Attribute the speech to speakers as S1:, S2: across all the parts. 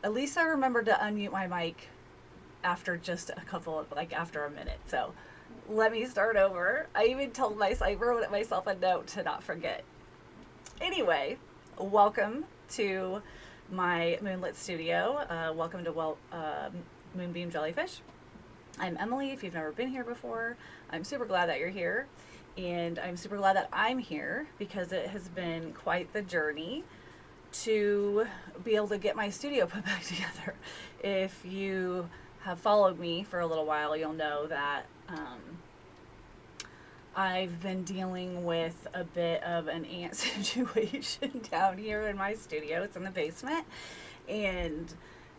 S1: At least I remembered to unmute my mic after just a couple of, like, after a minute. So let me start over. I even told myself, I wrote myself a note to not forget. Anyway, welcome to my moonlit studio. Welcome to Moonbeam Jellyfish. I'm Emily. If you've never been here before, I'm super glad that you're here. And I'm super glad that I'm here because it has been quite the journey to be able to get my studio put back together. If you have followed me for a little while, you'll know that I've been dealing with a bit of an ant situation down here in my studio. It's in the basement, and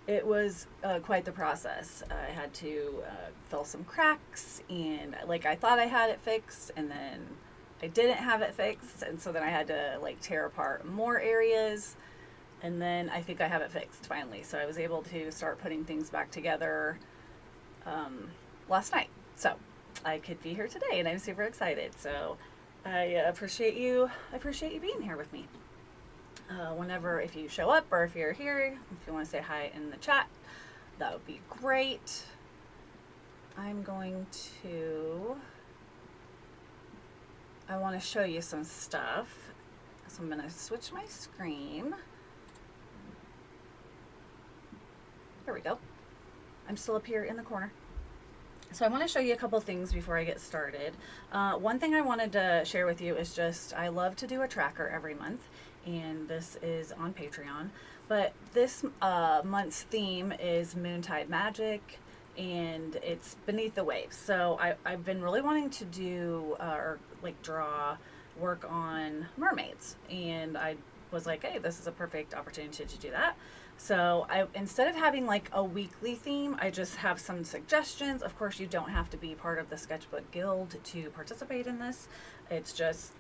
S1: it was quite the process. I had to fill some cracks, and like I thought I had it fixed, and then I didn't have it fixed, and so then I had to like tear apart more areas, and then I think I have it fixed finally. So I was able to start putting things back together last night. So I could be here today, and I'm super excited. So I appreciate you. I appreciate you being here with me. Whenever, if you show up or if you're here, if you want to say hi in the chat, that would be great. I'm going to, I want to show you some stuff. So I'm going to switch my screen. There we go. I'm still up here in the corner. So I want to show you a couple things before I get started. One thing I wanted to share with you is just, I love to do a tracker every month, and this is on Patreon. But this month's theme is Moontide Magic, and it's Beneath the Waves. So I've been really wanting to do, or like draw, work on mermaids, and I was like, hey, this is a perfect opportunity to do that. So instead of having like a weekly theme, I just have some suggestions. Of course, you don't have to be part of the Sketchbook Guild to participate in this. It's just,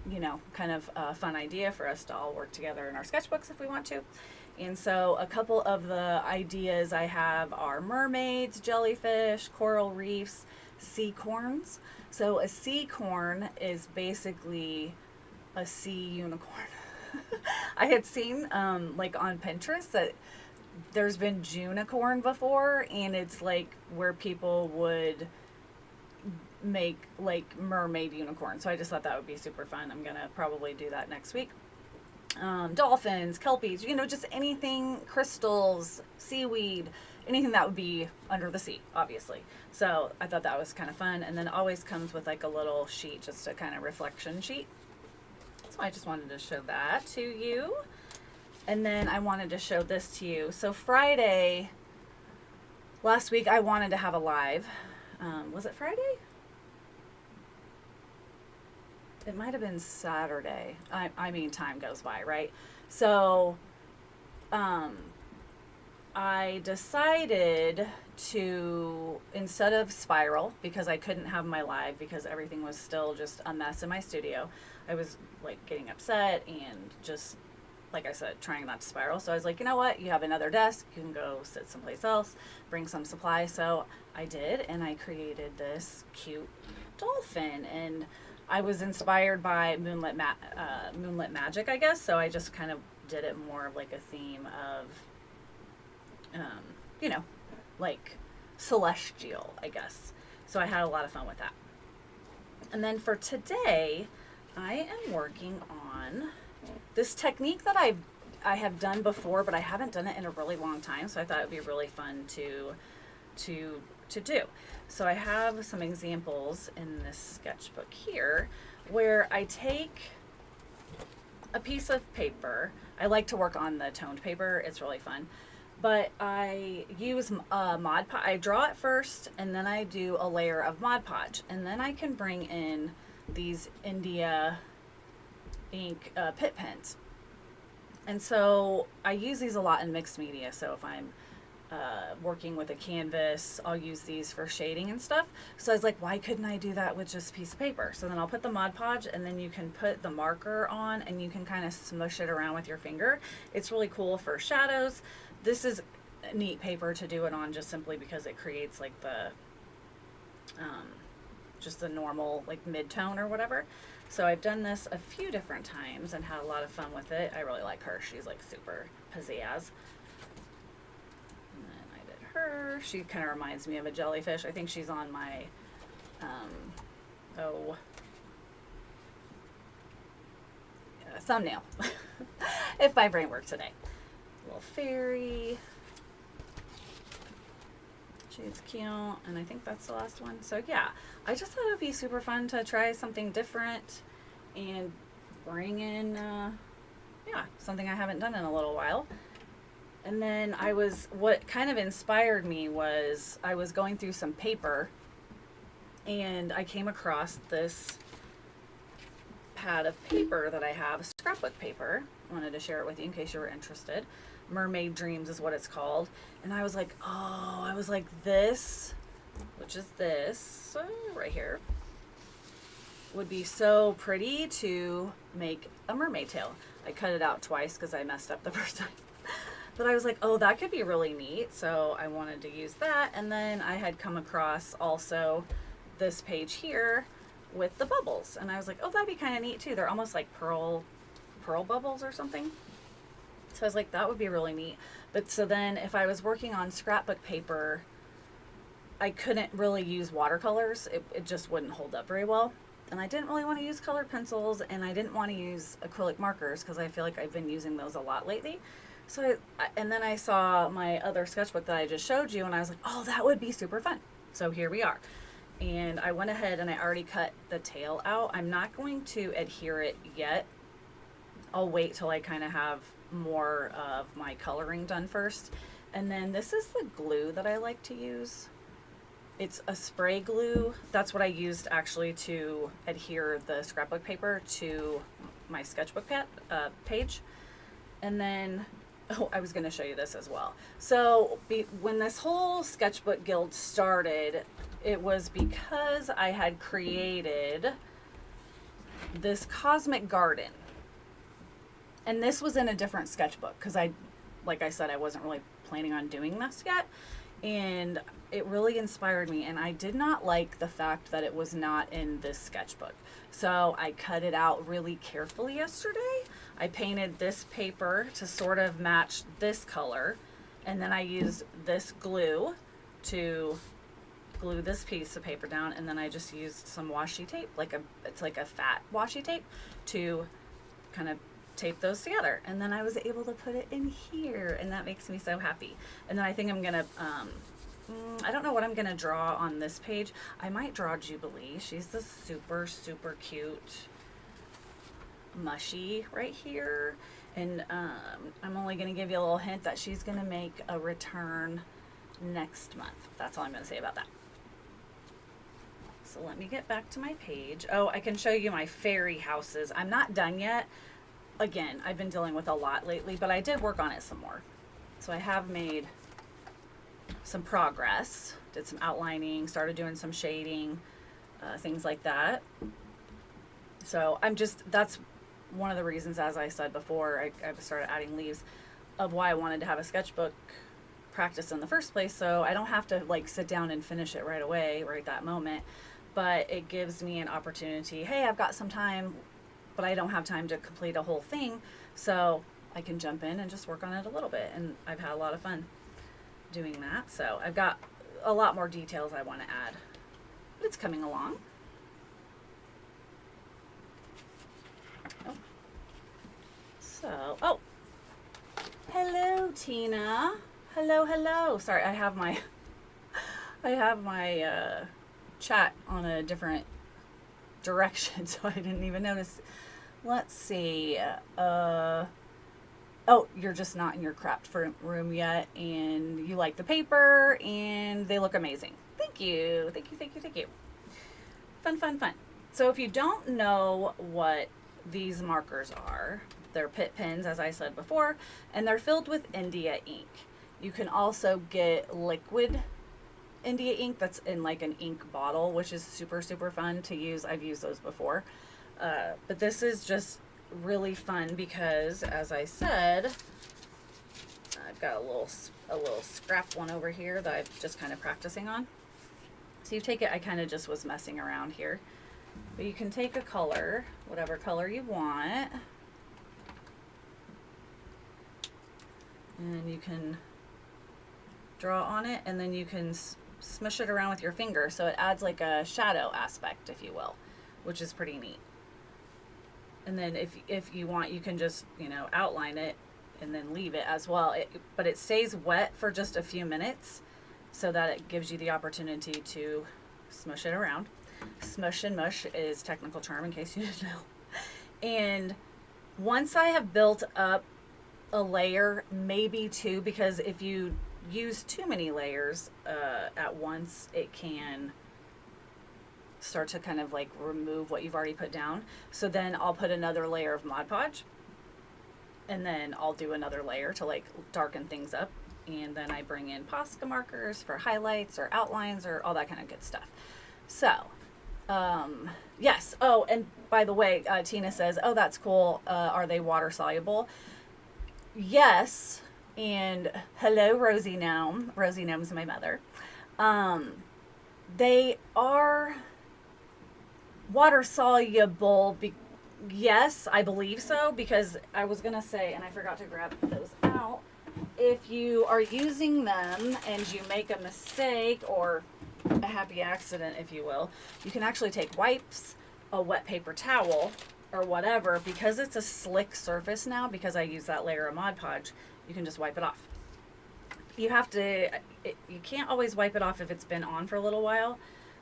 S1: you know, kind of a fun idea for us to all work together in our sketchbooks if we want to. And so a couple of the ideas I have are mermaids, jellyfish, coral reefs, sea corns. So a sea corn is basically a sea unicorn. I had seen like on Pinterest that there's been Junicorn before, and it's like where people would make like mermaid unicorn. So I just thought that would be super fun. I'm gonna probably do that next week. Dolphins, kelpies, you know, just anything, crystals, seaweed, anything that would be under the sea, obviously. So I thought that was kind of fun. And then it always comes with like a little sheet, just a kind of reflection sheet. So I just wanted to show that to you. And then I wanted to show this to you. So Friday, last week, I wanted to have a live. Was it Friday? It might have been Saturday. I mean, time goes by, right? So I decided to, instead of spiral, because I couldn't have my live because everything was still just a mess in my studio. I was like getting upset and just, like I said, trying not to spiral. So I was like, you know what? You have another desk. You can go sit someplace else, bring some supplies. So I did, and I created this cute dolphin. And I was inspired by Moonlit Magic, I guess. So I just kind of did it more of like a theme of, you know, like celestial, I guess. So I had a lot of fun with that. And then for today, I am working on this technique that I have done before, but I haven't done it in a really long time. So I thought it would be really fun to do. So I have some examples in this sketchbook here where I take a piece of paper. I like to work on the toned paper. It's really fun. But I use Mod Podge. I draw it first, and then I do a layer of Mod Podge. And then I can bring in these India ink Pitt Pens. And so I use these a lot in mixed media. So if I'm working with a canvas, I'll use these for shading and stuff. So I was like, why couldn't I do that with just a piece of paper? So then I'll put the Mod Podge, and then you can put the marker on, and you can kind of smush it around with your finger. It's really cool for shadows. This is a neat paper to do it on just simply because it creates like the just the normal like mid-tone or whatever. So I've done this a few different times and had a lot of fun with it. I really like her. She's like super pizzazz. her. She kind of reminds me of a jellyfish. I think she's on my, thumbnail. If my brain worked today. Little fairy. She's cute, and I think that's the last one. So yeah, I just thought it would be super fun to try something different and bring in, something I haven't done in a little while. And then what kind of inspired me was I was going through some paper, and I came across this pad of paper that I have, scrapbook paper. I wanted to share it with you in case you were interested. Mermaid Dreams is what it's called. And I was like, this, which is this right here, would be so pretty to make a mermaid tail. I cut it out twice because I messed up the first time. But I was like, oh, that could be really neat. So I wanted to use that. And then I had come across also this page here with the bubbles. And I was like, oh, that'd be kind of neat too. They're almost like pearl bubbles or something. So I was like, that would be really neat. But so then if I was working on scrapbook paper, I couldn't really use watercolors. It just wouldn't hold up very well. And I didn't really want to use colored pencils, and I didn't want to use acrylic markers because I feel like I've been using those a lot lately. So and then I saw my other sketchbook that I just showed you, and I was like, oh, that would be super fun. So here we are. And I went ahead and I already cut the tail out. I'm not going to adhere it yet. I'll wait till I kind of have more of my coloring done first. And then this is the glue that I like to use. It's a spray glue. That's what I used actually to adhere the scrapbook paper to my sketchbook page. And then, I was going to show you this as well. So when this whole sketchbook guild started, it was because I had created this cosmic garden. And this was in a different sketchbook because like I said, I wasn't really planning on doing this yet. And it really inspired me. And I did not like the fact that it was not in this sketchbook. So I cut it out really carefully yesterday. I painted this paper to sort of match this color. And then I used this glue to glue this piece of paper down. And then I just used some washi tape, it's like a fat washi tape, to kind of tape those together. And then I was able to put it in here, and that makes me so happy. And then I think I'm gonna I don't know what I'm gonna draw on this page. I might draw Jubilee. She's the super cute mushy right here. And I'm only gonna give you a little hint that she's gonna make a return next month. That's all I'm gonna say about that. So let me get back to my page. Oh, I can show you my fairy houses. I'm not done yet. Again, I've been dealing with a lot lately, but I did work on it some more. So I have made some progress, did some outlining, started doing some shading, things like that. So that's one of the reasons, as I said before, I started adding leaves, of why I wanted to have a sketchbook practice in the first place. So I don't have to like sit down and finish it right away, right that moment. But it gives me an opportunity. Hey, I've got some time, but I don't have time to complete a whole thing, so I can jump in and just work on it a little bit. And I've had a lot of fun doing that. So I've got a lot more details I want to add, but it's coming along. Oh, hello, Tina. Hello. Sorry, I have my chat on a different direction, so I didn't even notice. Let's see. Oh, you're just not in your craft room yet, and you like the paper, and they look amazing. Thank you. Fun. So if you don't know what these markers are, they're Pitt Pens, as I said before, and they're filled with India ink. You can also get liquid India ink that's in like an ink bottle, which is super fun to use. I've used those before. But this is just really fun because, as I said, I've got a little scrap one over here that I'm just kind of practicing on. So you take it, I kind of just was messing around here. But you can take a color, whatever color you want, and you can draw on it, and then you can smush it around with your finger, so it adds like a shadow aspect, if you will, which is pretty neat. And then if you want, you can just, you know, outline it and then leave it as well. But it stays wet for just a few minutes so that it gives you the opportunity to smush it around. Smush and mush is technical term, in case you didn't know. And once I have built up a layer, maybe two, because if you use too many layers at once, it can start to kind of like remove what you've already put down. So then I'll put another layer of Mod Podge, and then I'll do another layer to like darken things up, and then I bring in Posca markers for highlights or outlines or all that kind of good stuff. So yes. Oh, and by the way, Tina says, oh, that's cool. Are they water soluble? Yes. And hello, Rosie Gnome. Rosie Gnome's my mother. They are water soluble. Yes, I believe so, because I was going to say, and I forgot to grab those out, if you are using them and you make a mistake or a happy accident, if you will, you can actually take wipes, a wet paper towel, or whatever, because it's a slick surface now, because I use that layer of Mod Podge, you can just wipe it off. You have to, you can't always wipe it off if it's been on for a little while.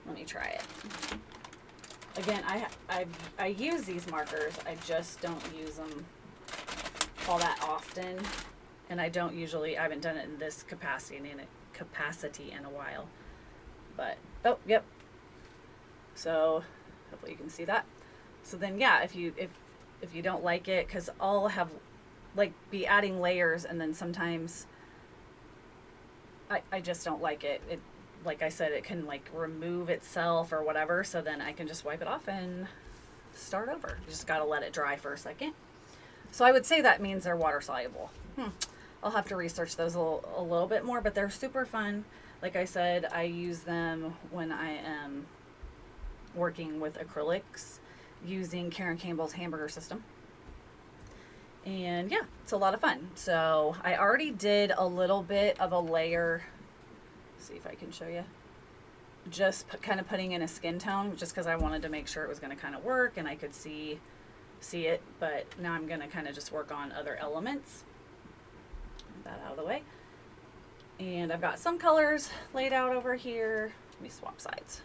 S1: Let me try it. Again, I use these markers, I just don't use them all that often, and I haven't done it in this capacity in a while. But, oh, yep. So, hopefully you can see that. So then, yeah, if you don't like it, because I'll have, like, be adding layers, and then sometimes I just don't like it. It, like I said, it can, like, remove itself or whatever, so then I can just wipe it off and start over. You just gotta let it dry for a second. So I would say that means they're water soluble. I'll have to research those a little bit more, but they're super fun. Like I said, I use them when I am working with acrylics using Karen Campbell's hamburger system. And yeah, it's a lot of fun. So I already did a little bit of a layer. Let's see if I can show you. Just kind of putting in a skin tone, just because I wanted to make sure it was going to kind of work and I could see it. But now I'm going to kind of just work on other elements. Get that out of the way. And I've got some colors laid out over here. Let me swap sides.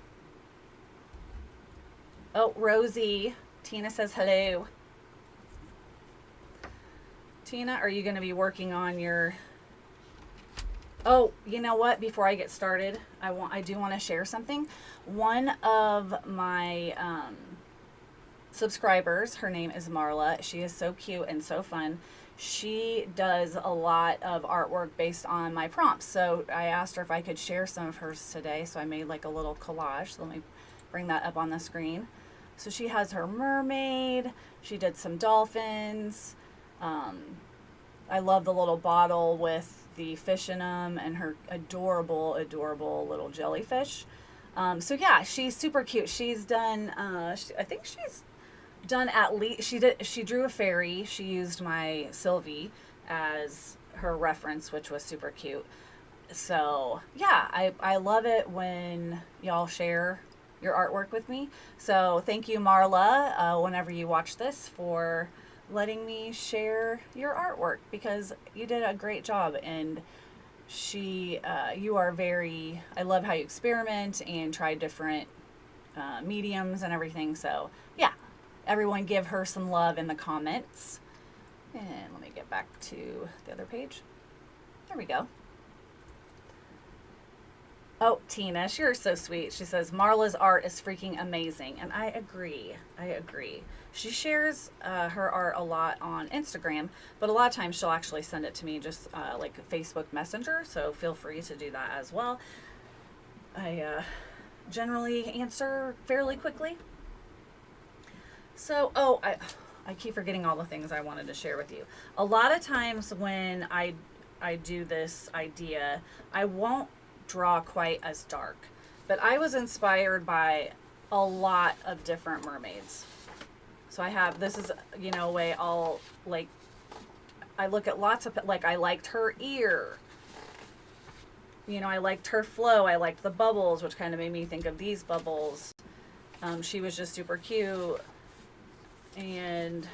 S1: Oh, Rosie. Tina says hello. Tina, are you going to be working on your... Oh, you know what? Before I get started, I do want to share something. One of my subscribers, her name is Marla. She is so cute and so fun. She does a lot of artwork based on my prompts. So I asked her if I could share some of hers today. So I made like a little collage. So let me bring that up on the screen. So she has her mermaid. She did some dolphins. I love the little bottle with the fish in them and her adorable, adorable little jellyfish. So yeah, she's super cute. She's done, I think she's done at least, she drew a fairy. She used my Sylvie as her reference, which was super cute. So yeah, I love it when y'all share your artwork with me. So thank you, Marla, whenever you watch this, for letting me share your artwork, because you did a great job. And you are very, I love how you experiment and try different mediums and everything. So yeah, everyone give her some love in the comments. And let me get back to the other page. There we go. Oh, Tina, you're so sweet. She says, Marla's art is freaking amazing. And I agree. She shares her art a lot on Instagram, but a lot of times she'll actually send it to me just like Facebook Messenger. So feel free to do that as well. I generally answer fairly quickly. So, I keep forgetting all the things I wanted to share with you. A lot of times when I do this idea, I won't draw quite as dark, but I was inspired by a lot of different mermaids. So I have, this is, you know, a way I'll, like, I look at lots of, like, I liked her ear. you know, I liked her flow. I liked the bubbles, which kind of made me think of these bubbles. She was just super cute. And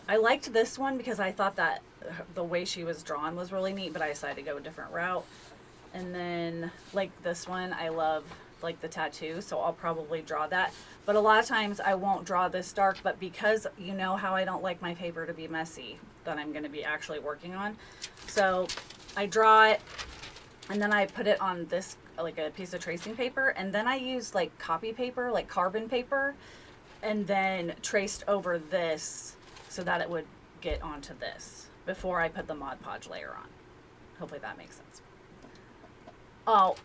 S1: I liked this one because I thought that the way she was drawn was really neat, but I decided to go a different route. And then, like this one, I love like the tattoo, so I'll probably draw that. But a lot of times I won't draw this dark, but because you know how I don't like my paper to be messy, that I'm going to be actually working on. So I draw it, and then I put it on this, like a piece of tracing paper, and then I used like copy paper, like carbon paper, and then traced over this so that it would get onto this before I put the Mod Podge layer on. Hopefully that makes sense. Oh,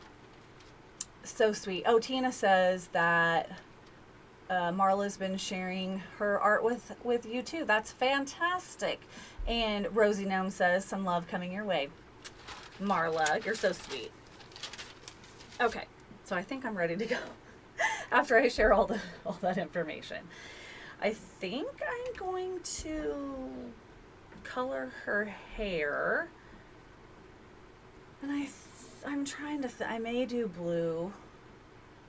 S1: so sweet. Oh, Tina says that Marla's been sharing her art with you too. That's fantastic. And Rosie Gnome says some love coming your way. Marla, you're so sweet. Okay, so I think I'm ready to go after I share all that information. I think I'm going to color her hair, and I'm trying to I may do blue.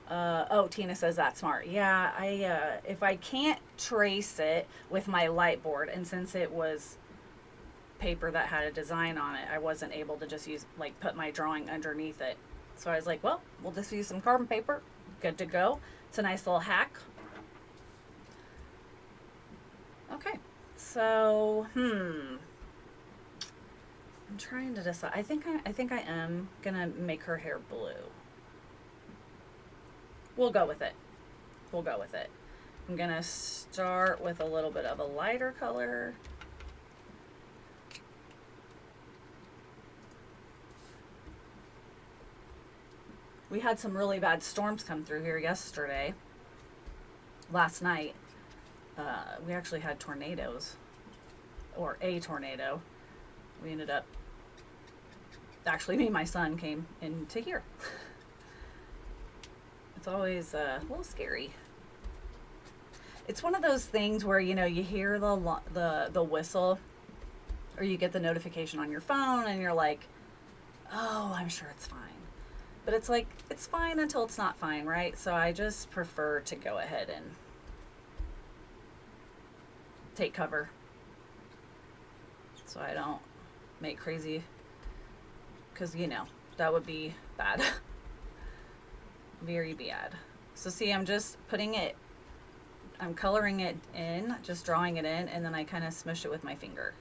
S1: Oh, Tina says that's smart. Yeah, if I can't trace it with my light board, and since it was paper that had a design on it, I wasn't able to just use, like, put my drawing underneath it. So I was like, well, we'll just use some carbon paper. Good to go. It's a nice little hack. Okay, so I'm trying to decide. I think I am gonna make her hair blue. We'll go with it. We'll go with it. I'm gonna start with a little bit of a lighter color. We had some really bad storms come through here yesterday. Last night, we actually had tornadoes, or a tornado. We ended up, actually me and my son came into here. It's always a little scary. It's one of those things where, you know, you hear the whistle, or you get the notification on your phone and you're like, oh, I'm sure it's fine. But it's like, it's fine until it's not fine, right? So I just prefer to go ahead and take cover so I don't make crazy, because, you know, that would be bad. Very bad. So see, I'm just putting it, I'm coloring it in, just drawing it in, and then I kind of smush it with my finger.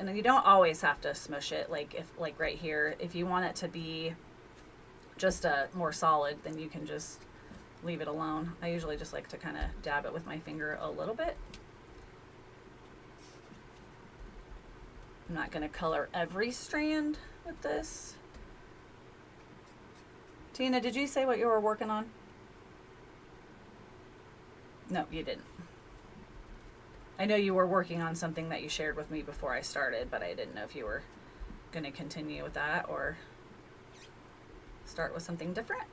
S1: And you don't always have to smush it, like right here. If you want it to be just a more solid, then you can just leave it alone. I usually just like to kind of dab it with my finger a little bit. I'm not going to color every strand with this. Tina, did you say what you were working on? No, you didn't. I know you were working on something that you shared with me before I started, but I didn't know if you were going to continue with that or start with something different.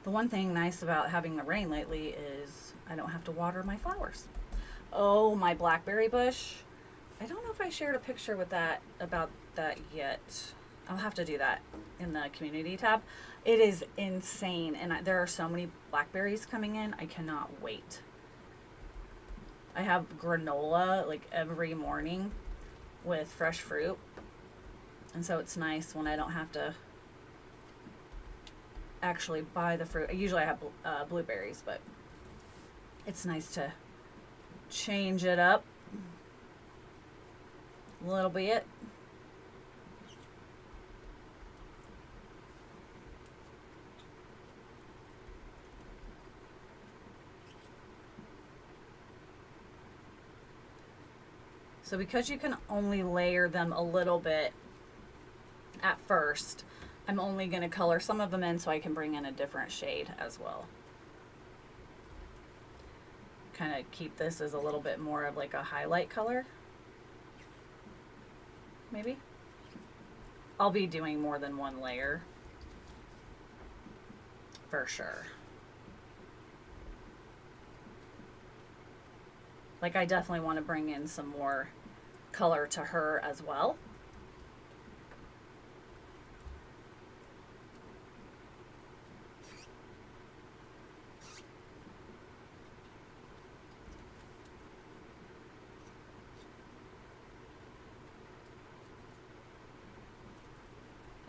S1: The one thing nice about having the rain lately is I don't have to water my flowers. Oh, my blackberry bush. I don't know if I shared a picture with that about that yet. I'll have to do that in the community tab. It is insane, and there are so many blackberries coming in. I cannot wait. I have granola like every morning with fresh fruit, and so it's nice when I don't have to actually buy the fruit. Usually I have blueberries, but it's nice to change it up a little bit. So because you can only layer them a little bit at first, I'm only going to color some of them in so I can bring in a different shade as well. Kind of keep this as a little bit more of like a highlight color. Maybe. I'll be doing more than one layer. for sure. Like, I definitely want to bring in some more color to her as well.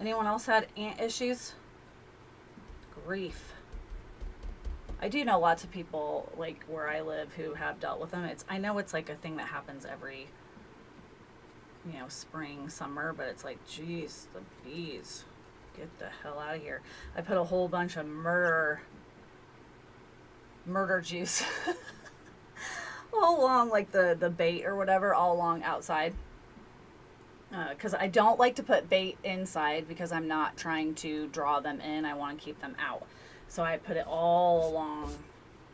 S1: Anyone else had ant issues? Grief. I do know lots of people, like where I live, who have dealt with them. I know it's like a thing that happens every, you know, spring, summer, but it's like, geez, the bees, get the hell out of here. I put a whole bunch of murder juice all along, like the bait or whatever, all along outside. Because I don't like to put bait inside because I'm not trying to draw them in. I want to keep them out. So I put it all along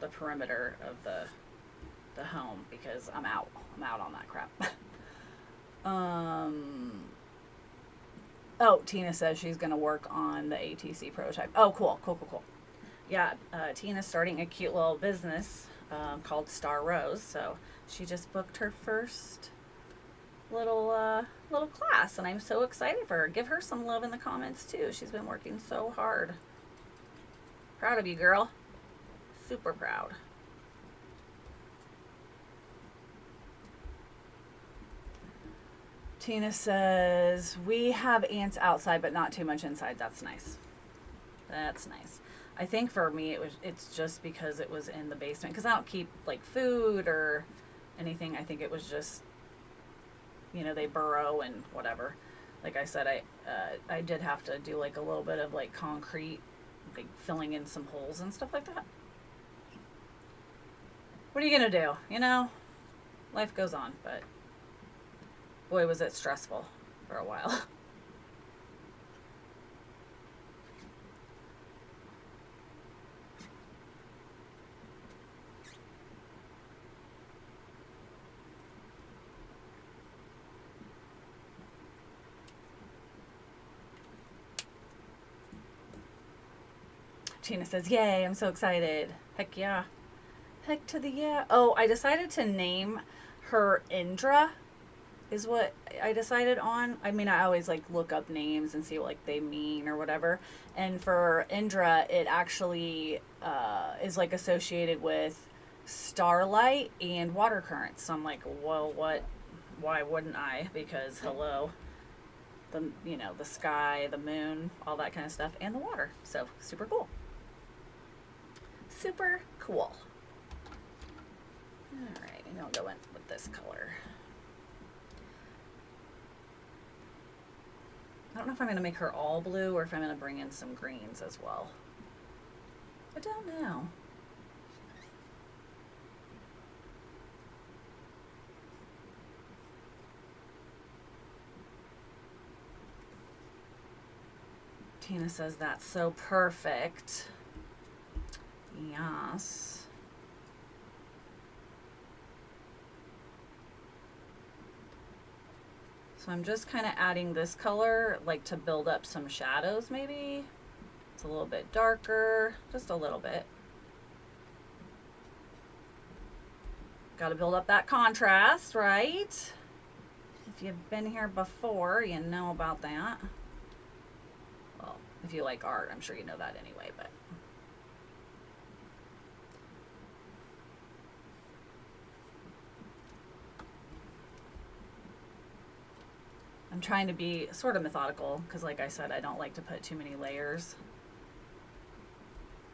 S1: the perimeter of the home because I'm out. I'm out on that crap. Oh, Tina says she's going to work on the ATC prototype. Oh, cool. Yeah, Tina's starting a cute little business called Star Rose. So she just booked her first little class, and I'm so excited for her. Give her some love in the comments too. She's been working so hard. Proud of you, girl. Super proud. Tina says, we have ants outside, but not too much inside. That's nice. That's nice. I think for me, it's just because it was in the basement. Because I don't keep like food or anything. I think it was just, you know, they burrow and whatever. Like I said, I did have to do like a little bit of like concrete, like filling in some holes and stuff like that. What are you gonna do? You know, life goes on, but boy, was it stressful for a while. Tina says, yay, I'm so excited. Heck yeah. Heck to the yeah. Oh, I decided to name her Indra is what I decided on. I mean, I always like look up names and see what like they mean or whatever. And for Indra, it actually is like associated with starlight and water currents. So I'm like, well, why wouldn't I? Because hello, the sky, the moon, all that kind of stuff, and the water. So super cool. Super cool. Alright, and I'll go in with this color. I don't know if I'm going to make her all blue or if I'm going to bring in some greens as well. I don't know. Tina says that's so perfect. Yes. So I'm just kind of adding this color like to build up some shadows maybe. It's a little bit darker, just a little bit. Got to build up that contrast, right? If you've been here before, you know about that. Well, if you like art, I'm sure you know that anyway, but I'm trying to be sort of methodical because, like I said, I don't like to put too many layers.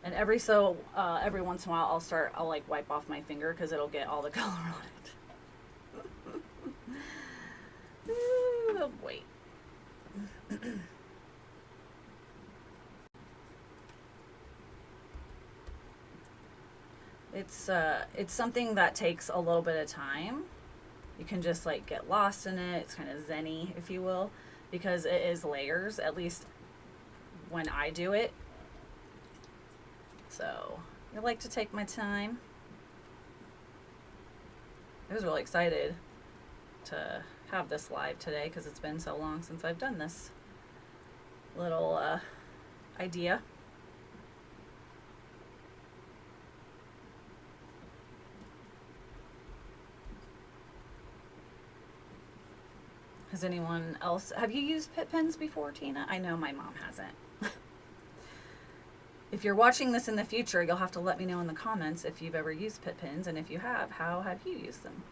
S1: And every once in a while, I'll like wipe off my finger because it'll get all the color on it. Ooh, wait. It's something that takes a little bit of time. You can just like get lost in it. It's kind of zen-y, if you will, because it is layers, at least when I do it. So I like to take my time. I was really excited to have this live today because it's been so long since I've done this little idea. Has anyone else, have you used Pitt Pens before, Tina? I know my mom hasn't. If you're watching this in the future, you'll have to let me know in the comments if you've ever used Pitt Pens, and if you have, how have you used them?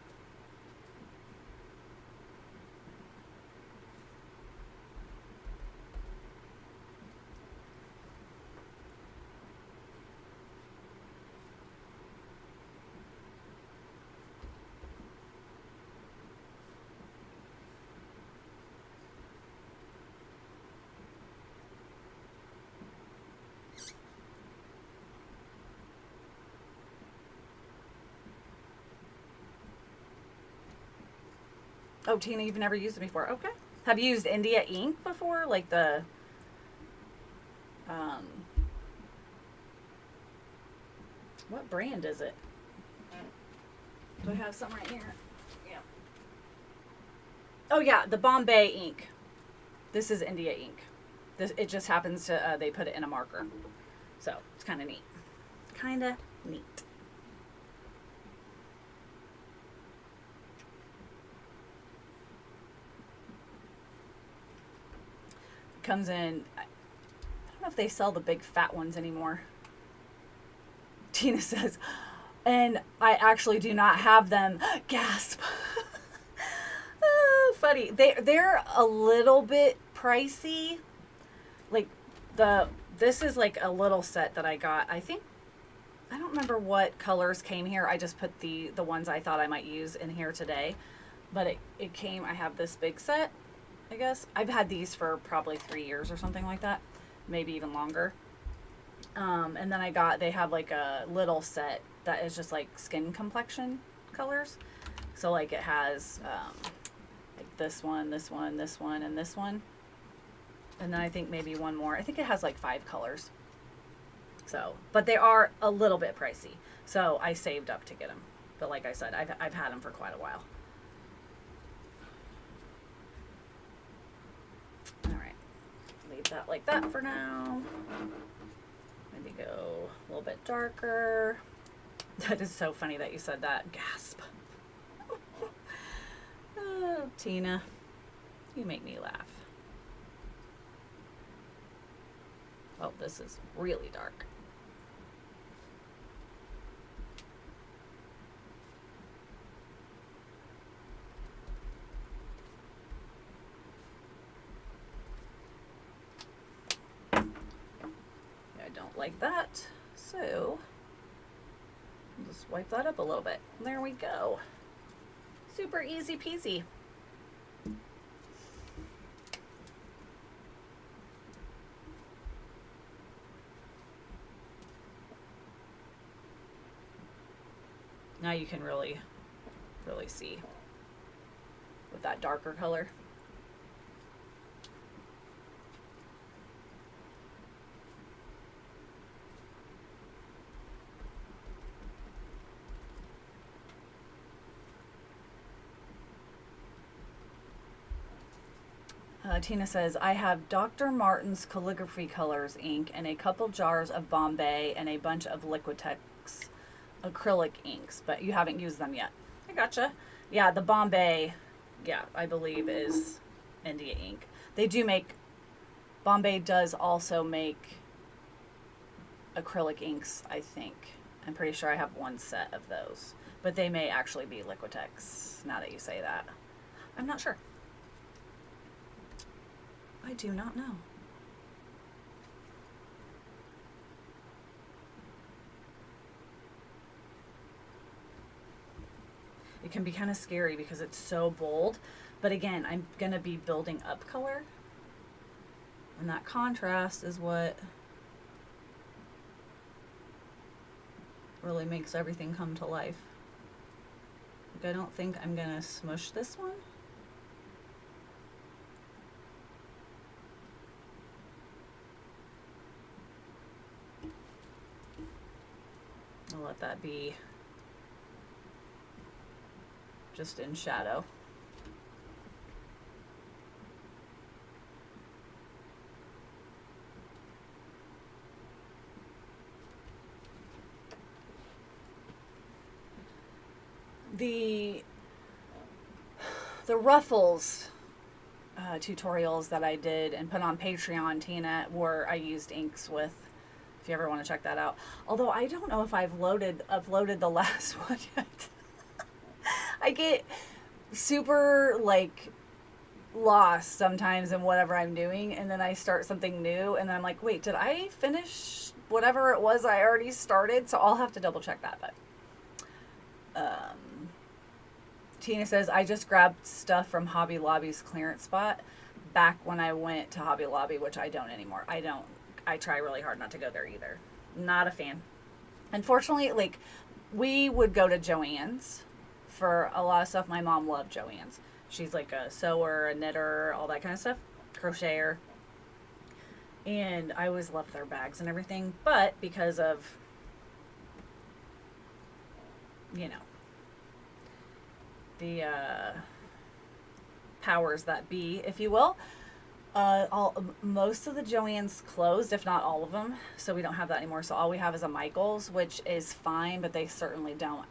S1: Oh, Tina, you've never used it before. Okay. Have you used India ink before? Like the, um, what brand is it? Do I have some right here? Yeah. Oh yeah, the Bombay ink. This is India ink. This, it just happens to, they put it in a marker. So it's kind of neat. Kind of neat. Comes in, I don't know if they sell the big fat ones anymore. Tina says, and I actually do not have them. Gasp. Oh, funny. They're a little bit pricey. Like this is like a little set that I got. I think, I don't remember what colors came here. I just put the ones I thought I might use in here today. But it came, I have this big set, I guess. I've had these for probably 3 years or something like that. Maybe even longer. And then they have like a little set that is just like skin complexion colors. So like it has like this one, this one, this one, and this one. And then I think maybe one more. I think it has like 5 colors. So, but they are a little bit pricey. So I saved up to get them. But like I said, I've had them for quite a while. All right, leave that like that for now. Maybe go a little bit darker. That is so funny that you said that. Gasp. Oh, Tina, you make me laugh. Oh, this is really dark. Like that, so I'll just wipe that up a little bit. There we go. Super easy peasy. Now you can really see with that darker color. Tina says, I have Dr. Martin's calligraphy colors ink and a couple jars of Bombay and a bunch of Liquitex acrylic inks, but you haven't used them yet. I gotcha. Yeah, the Bombay, yeah, I believe is India ink. They do make, Bombay does also make acrylic inks, I think. I'm pretty sure I have one set of those, but they may actually be Liquitex now that you say that. I'm not sure. I do not know. It can be kind of scary because it's so bold, but again, I'm gonna be building up color, and that contrast is what really makes everything come to life. Like, I don't think I'm gonna smush this one. I'll let that be just in shadow. The ruffles tutorials that I did and put on Patreon, Tina, where I used inks with, if you ever want to check that out. Although I don't know if I've uploaded the last one yet. I get super like lost sometimes in whatever I'm doing, and then I start something new and I'm like, wait, did I finish whatever it was I already started? So I'll have to double check that. But Tina says, I just grabbed stuff from Hobby Lobby's clearance spot back when I went to Hobby Lobby, which I don't anymore. I try really hard not to go there either. Not a fan. Unfortunately, like, we would go to Joann's for a lot of stuff. My mom loved Joann's. She's like a sewer, a knitter, all that kind of stuff. Crocheter. And I always loved their bags and everything. But because of, you know, the powers that be, if you will, most of the Joann's closed, if not all of them, so we don't have that anymore. So all we have is a Michael's, which is fine, but they certainly don't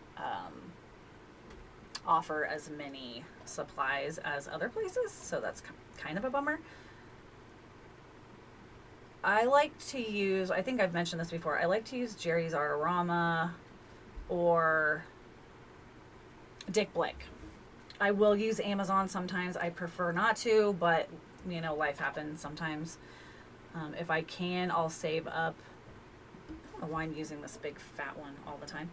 S1: offer as many supplies as other places, so that's kind of a bummer. I like to use, I think I've mentioned this before, I like to use Jerry's Artorama or Dick Blick. I will use Amazon sometimes. I prefer not to, but you know, life happens sometimes. If I can, I'll save up. I don't know why I'm using this big fat one all the time.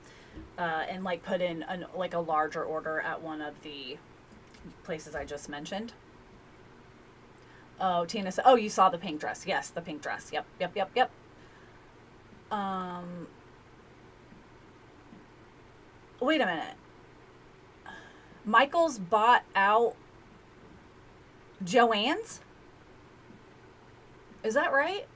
S1: And like put in like a larger order at one of the places I just mentioned. Oh, Tina said, oh, you saw the pink dress. Yes, the pink dress. Yep. Wait a minute. Michael's bought out Joann's? Is that right?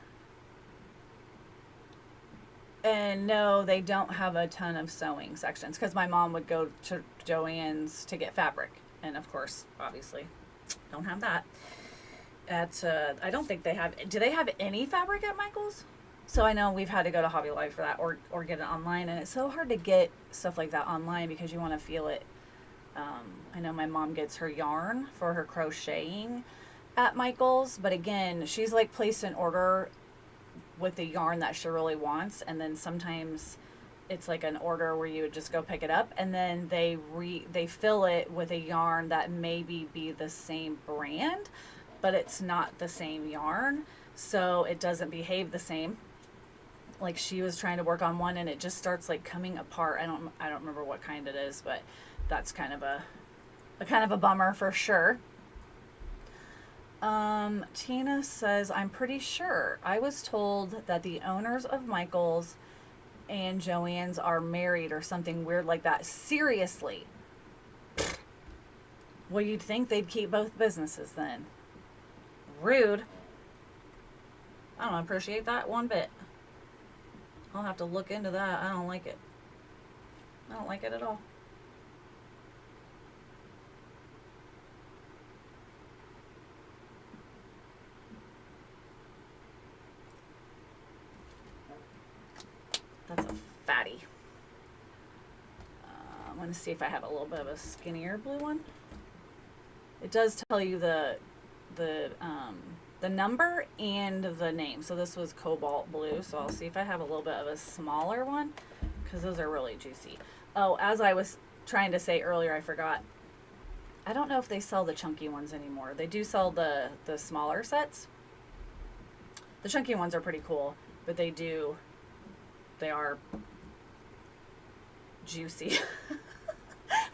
S1: And no, they don't have a ton of sewing sections because my mom would go to Joann's to get fabric. And of course, obviously, don't have that. I don't think they have, do they have any fabric at Michael's? So I know we've had to go to Hobby Lobby for that or get it online. And it's so hard to get stuff like that online because you want to feel it. I know my mom gets her yarn for her crocheting at Michael's, but again, she's like placed an order with the yarn that she really wants, and then sometimes it's like an order where you would just go pick it up, and then they fill it with a yarn that maybe be the same brand, but it's not the same yarn, so it doesn't behave the same. Like she was trying to work on one and it just starts like coming apart. I don't remember what kind it is, but that's kind of a bummer for sure. Tina says, I'm pretty sure I was told that the owners of Michael's and Joann's are married or something weird like that. Seriously. Well, you'd think they'd keep both businesses then. Rude. I don't appreciate that one bit. I'll have to look into that. I don't like it. I don't like it at all. That's a fatty. I'm going to see if I have a little bit of a skinnier blue one. It does tell you the number and the name. So this was cobalt blue. So I'll see if I have a little bit of a smaller one because those are really juicy. Oh, as I was trying to say earlier, I forgot. I don't know if they sell the chunky ones anymore. They do sell the smaller sets. The chunky ones are pretty cool, but they are juicy.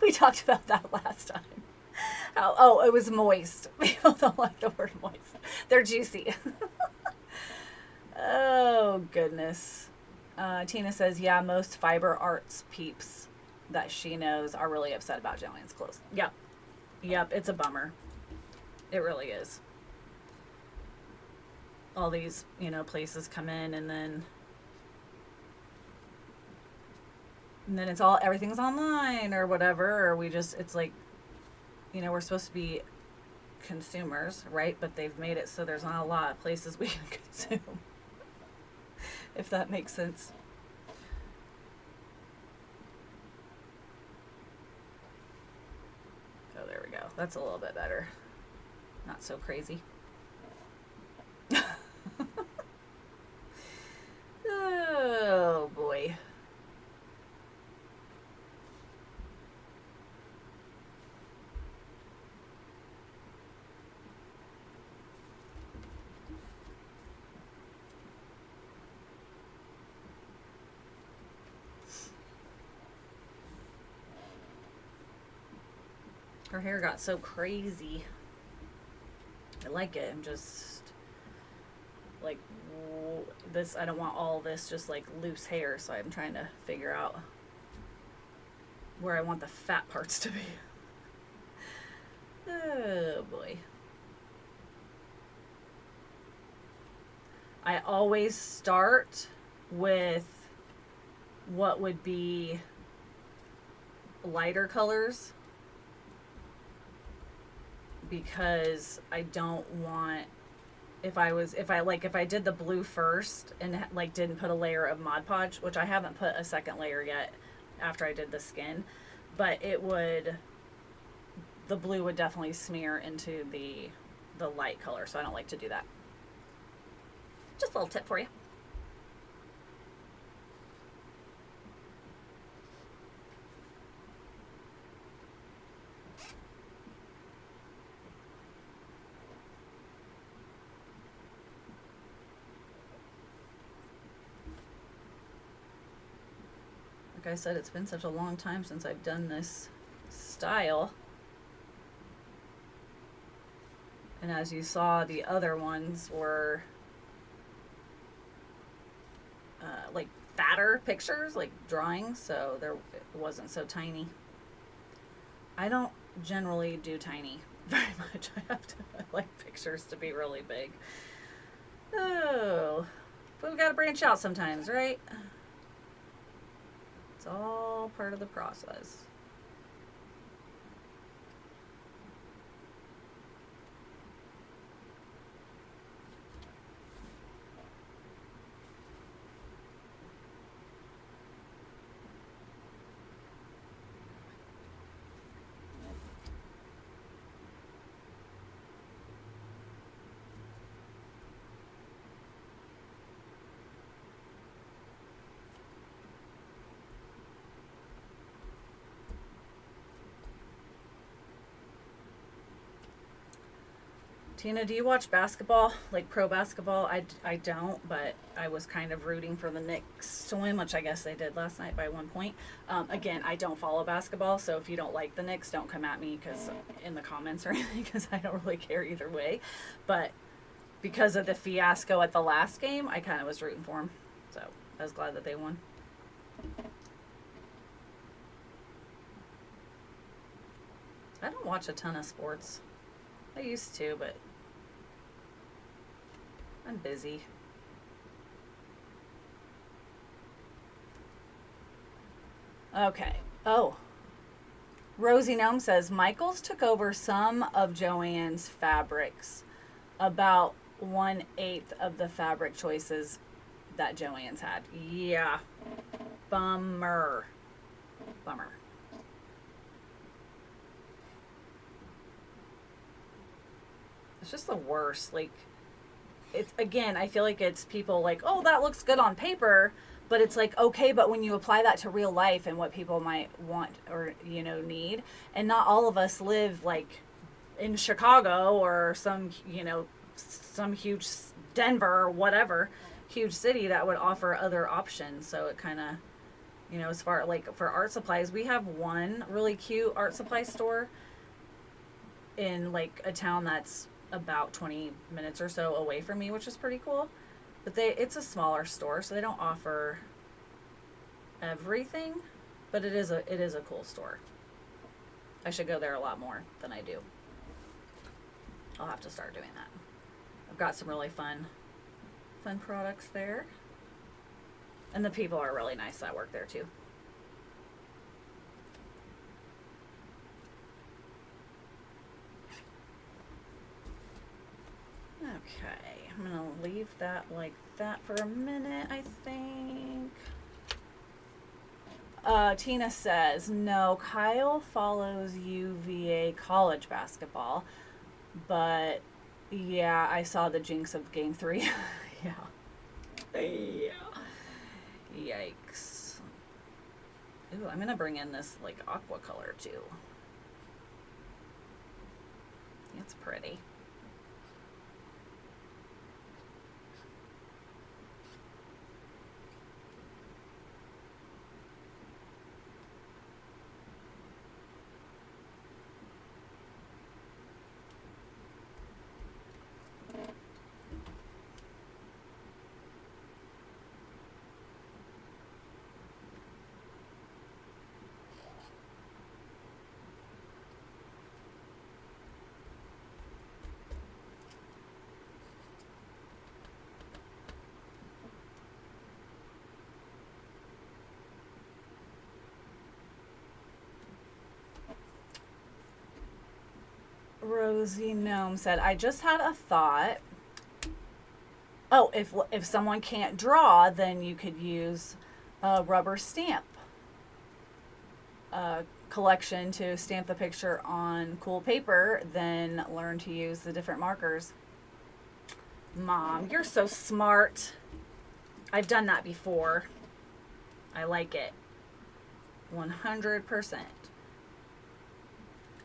S1: We talked about that last time. Oh, it was moist. People don't like the word moist. They're juicy. Oh, goodness. Tina says, yeah, most fiber arts peeps that she knows are really upset about Joann's clothes. Yep, it's a bummer. It really is. All these, places come in and then it's everything's online or whatever, or it's like, we're supposed to be consumers, right? But they've made it so there's not a lot of places we can consume, if that makes sense. Oh, there we go. That's a little bit better. not so crazy. Oh boy. Her hair got so crazy. I like it. I'm just like this. I don't want all this just like loose hair, so I'm trying to figure out where I want the fat parts to be. Oh boy. I always start with what would be lighter colors, because I don't want, if I did the blue first and like didn't put a layer of Mod Podge, which I haven't put a second layer yet after I did the skin, but the blue would definitely smear into the light color, so I don't like to do that. Just a little tip for you. Like I said, it's been such a long time since I've done this style. And as you saw, the other ones were like fatter pictures, like drawings, so it wasn't so tiny. I don't generally do tiny very much. I like pictures to be really big. Oh, but we've got to branch out sometimes, right? It's all part of the process. Tina, do you watch basketball, like pro basketball? I don't, but I was kind of rooting for the Knicks to win, which I guess they did last night by 1 point. Again, I don't follow basketball, so if you don't like the Knicks, don't come at me in the comments or anything, because I don't really care either way. But because of the fiasco at the last game, I kind of was rooting for them. So I was glad that they won. I don't watch a ton of sports. I used to, but I'm busy. Okay. Oh. Rosie Gnome says, Michaels took over some of Joanne's fabrics. About 1/8 of the fabric choices that Joanne's had. Yeah. Bummer. Bummer. It's just the worst. Like, it's, again, I feel like it's people like, oh, that looks good on paper, but it's like, okay, but when you apply that to real life and what people might want or, need, and not all of us live like in Chicago or some huge Denver or whatever huge city that would offer other options. So it kind of, as far like for art supplies, we have one really cute art supply store in like a town that's about 20 minutes or so away from me, which is pretty cool. But it's a smaller store, so they don't offer everything, but it is a cool store. I should go there a lot more than I do. I'll have to start doing that. I've got some really fun products there. And the people are really nice that work there too. Okay, I'm gonna leave that like that for a minute, I think. Tina says, no, Kyle follows UVA college basketball. But yeah, I saw the jinx of game 3. Yeah. Yeah. Yikes. Ooh, I'm gonna bring in this like aqua color too. It's pretty. Rosie Gnome said, I just had a thought. Oh, if someone can't draw, then you could use a rubber stamp collection to stamp the picture on cool paper, then learn to use the different markers. Mom, you're so smart. I've done that before. I like it. 100%.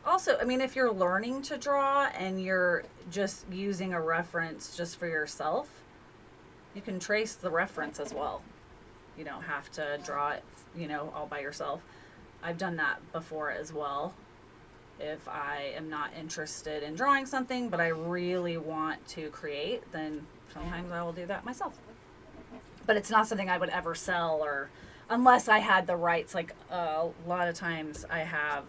S1: Also, I mean, if you're learning to draw and you're just using a reference just for yourself, you can trace the reference as well. You don't have to draw it, all by yourself. I've done that before as well. If I am not interested in drawing something, but I really want to create, then sometimes I will do that myself. But it's not something I would ever sell, or unless I had the rights. Like a lot of times I have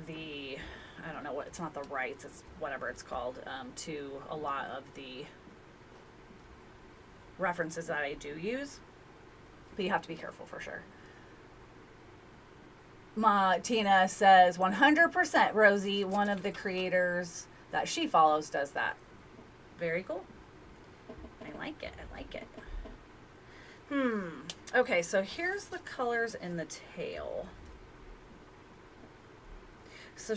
S1: I don't know what, it's not the rights, it's whatever it's called, to a lot of the references that I do use. But you have to be careful for sure. Tina says 100% Rosie, one of the creators that she follows does that. Very cool. I like it. I like it. Okay, so here's the colors in the tail. So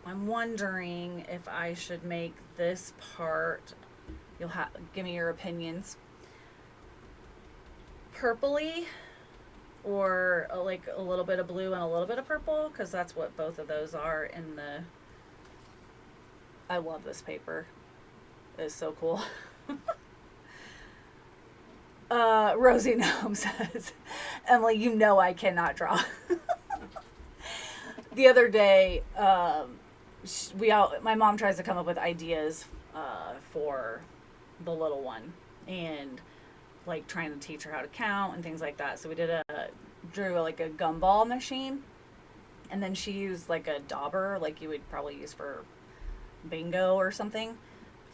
S1: I'm wondering if I should make this part, you'll have, give me your opinions, purpley, or like a little bit of blue and a little bit of purple, because that's what both of those are in the, I love this paper. It's so cool. Rosie Gnome says, Emily, I cannot draw. The other day, my mom tries to come up with ideas for the little one, and like trying to teach her how to count and things like that. So we drew like a gumball machine, and then she used like a dauber, like you would probably use for bingo or something,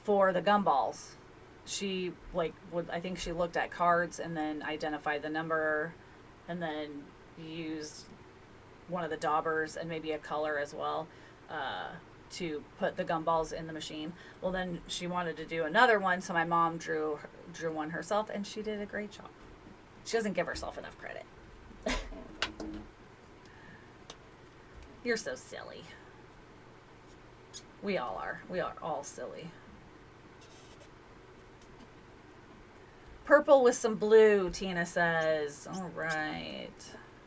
S1: for the gumballs. She I think she looked at cards and then identified the number, and then used one of the daubers and maybe a color as well to put the gumballs in the machine. Well, then she wanted to do another one, so my mom drew one herself, and she did a great job. She doesn't give herself enough credit. You're so silly. We all are. We are all silly. Purple with some blue, Tina says. All right.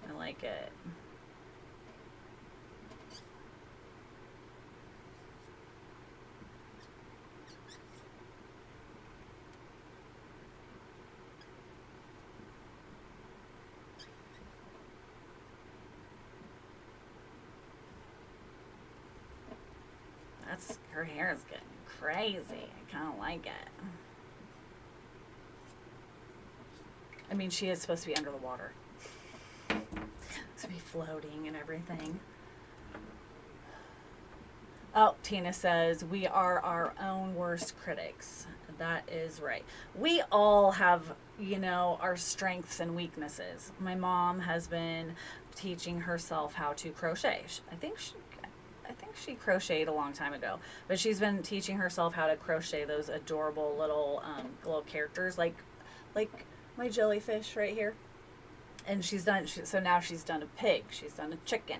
S1: I like it. Her hair is getting crazy. I kind of like it. I mean, she is supposed to be under the water. To be floating and everything. Oh, Tina says, we are our own worst critics. That is right. We all have, our strengths and weaknesses. My mom has been teaching herself how to crochet. I think she crocheted a long time ago, but she's been teaching herself how to crochet those adorable little characters, like my jellyfish right here. And so now she's done a pig, she's done a chicken,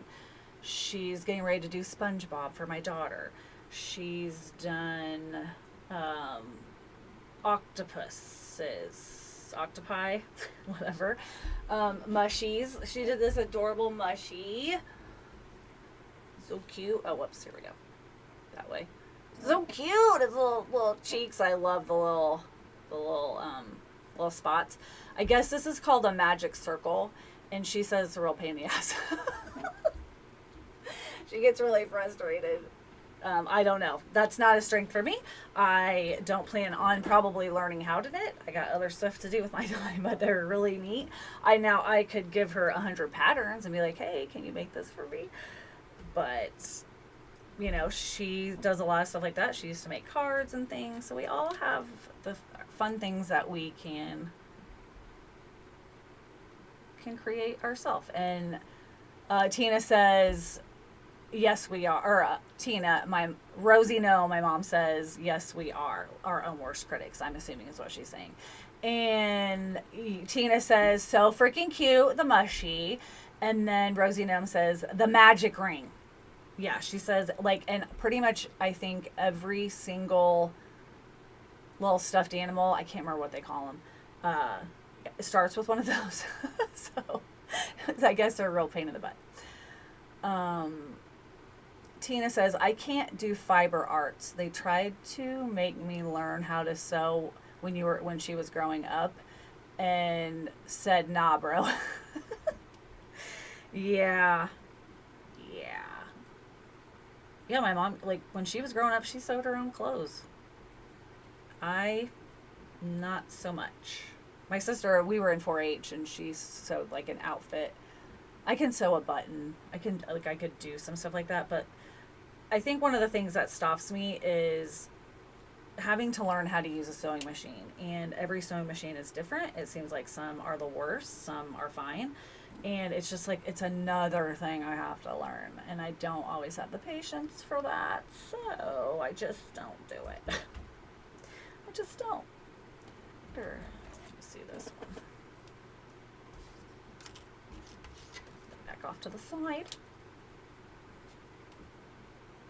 S1: She's getting ready to do SpongeBob for my daughter. She's done octopuses, octopi, whatever. Mushies. She did this adorable mushie. So cute. Oh, whoops, here we go. That way. So cute. His little cheeks. I love the little spots. I guess this is called a magic circle, and she says it's a real pain in the ass. She gets really frustrated. I don't know. That's not a strength for me. I don't plan on probably learning how to knit. I got other stuff to do with my time, but they're really neat. I could give her 100 patterns and be like, hey, can you make this for me? But, you know, she does a lot of stuff like that. She used to make cards and things. So we all have the fun things that we can create ourselves. And Tina says, yes, we are. Or Tina, Rosie, no, my mom says, yes, we are our own worst critics, I'm assuming is what she's saying. And Tina says, so freaking cute, the mushy. And then Rosie Gnome says, the magic ring. Yeah, she says, like, and pretty much I think every single little stuffed animal, I can't remember what they call them, starts with one of those. So I guess they're a real pain in the butt. Tina says, I can't do fiber arts. They tried to make me learn how to sew when she was growing up, and said, nah, bro. Yeah. Yeah, my mom, like, when she was growing up, she sewed her own clothes. Not so much. My sister, we were in 4-H, and she sewed, like, an outfit. I can sew a button. I could do some stuff like that, but I think one of the things that stops me is having to learn how to use a sewing machine. And every sewing machine is different. It seems like some are the worst, some are fine. And it's just like, it's another thing I have to learn. And I don't always have the patience for that. So I just don't do it. I just don't. Here, let me see this one. Back off to the side.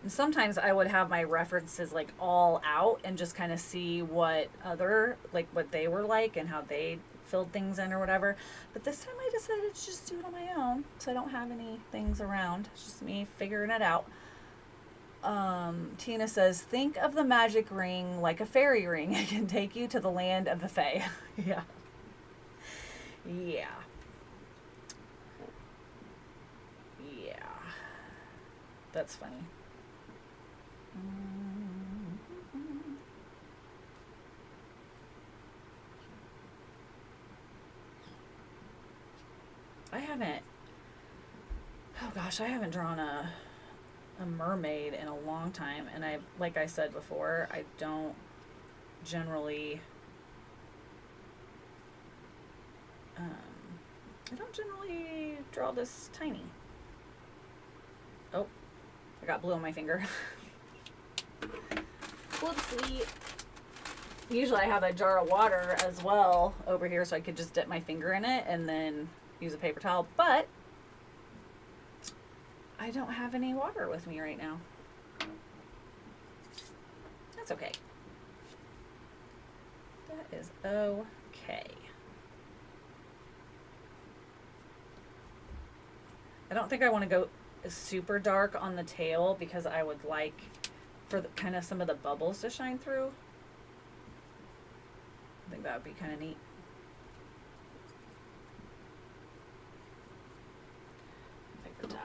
S1: And sometimes I would have my references like all out and just kind of see what they were like and how they filled things in or whatever. But this time I decided to just do it on my own, so I don't have any things around. It's just me figuring it out. Tina says, think of the magic ring like a fairy ring. It can take you to the land of the fae. Yeah. That's funny. I haven't drawn a mermaid in a long time, and like I said before, I don't generally draw this tiny. Oh, I got blue on my finger. Whoopsie. Usually I have a jar of water as well over here, so I could just dip my finger in it and then use a paper towel, but I don't have any water with me right now. That's okay. That is okay. I don't think I want to go super dark on the tail because I would like for kind of some of the bubbles to shine through. I think that would be kind of neat. Paper towel.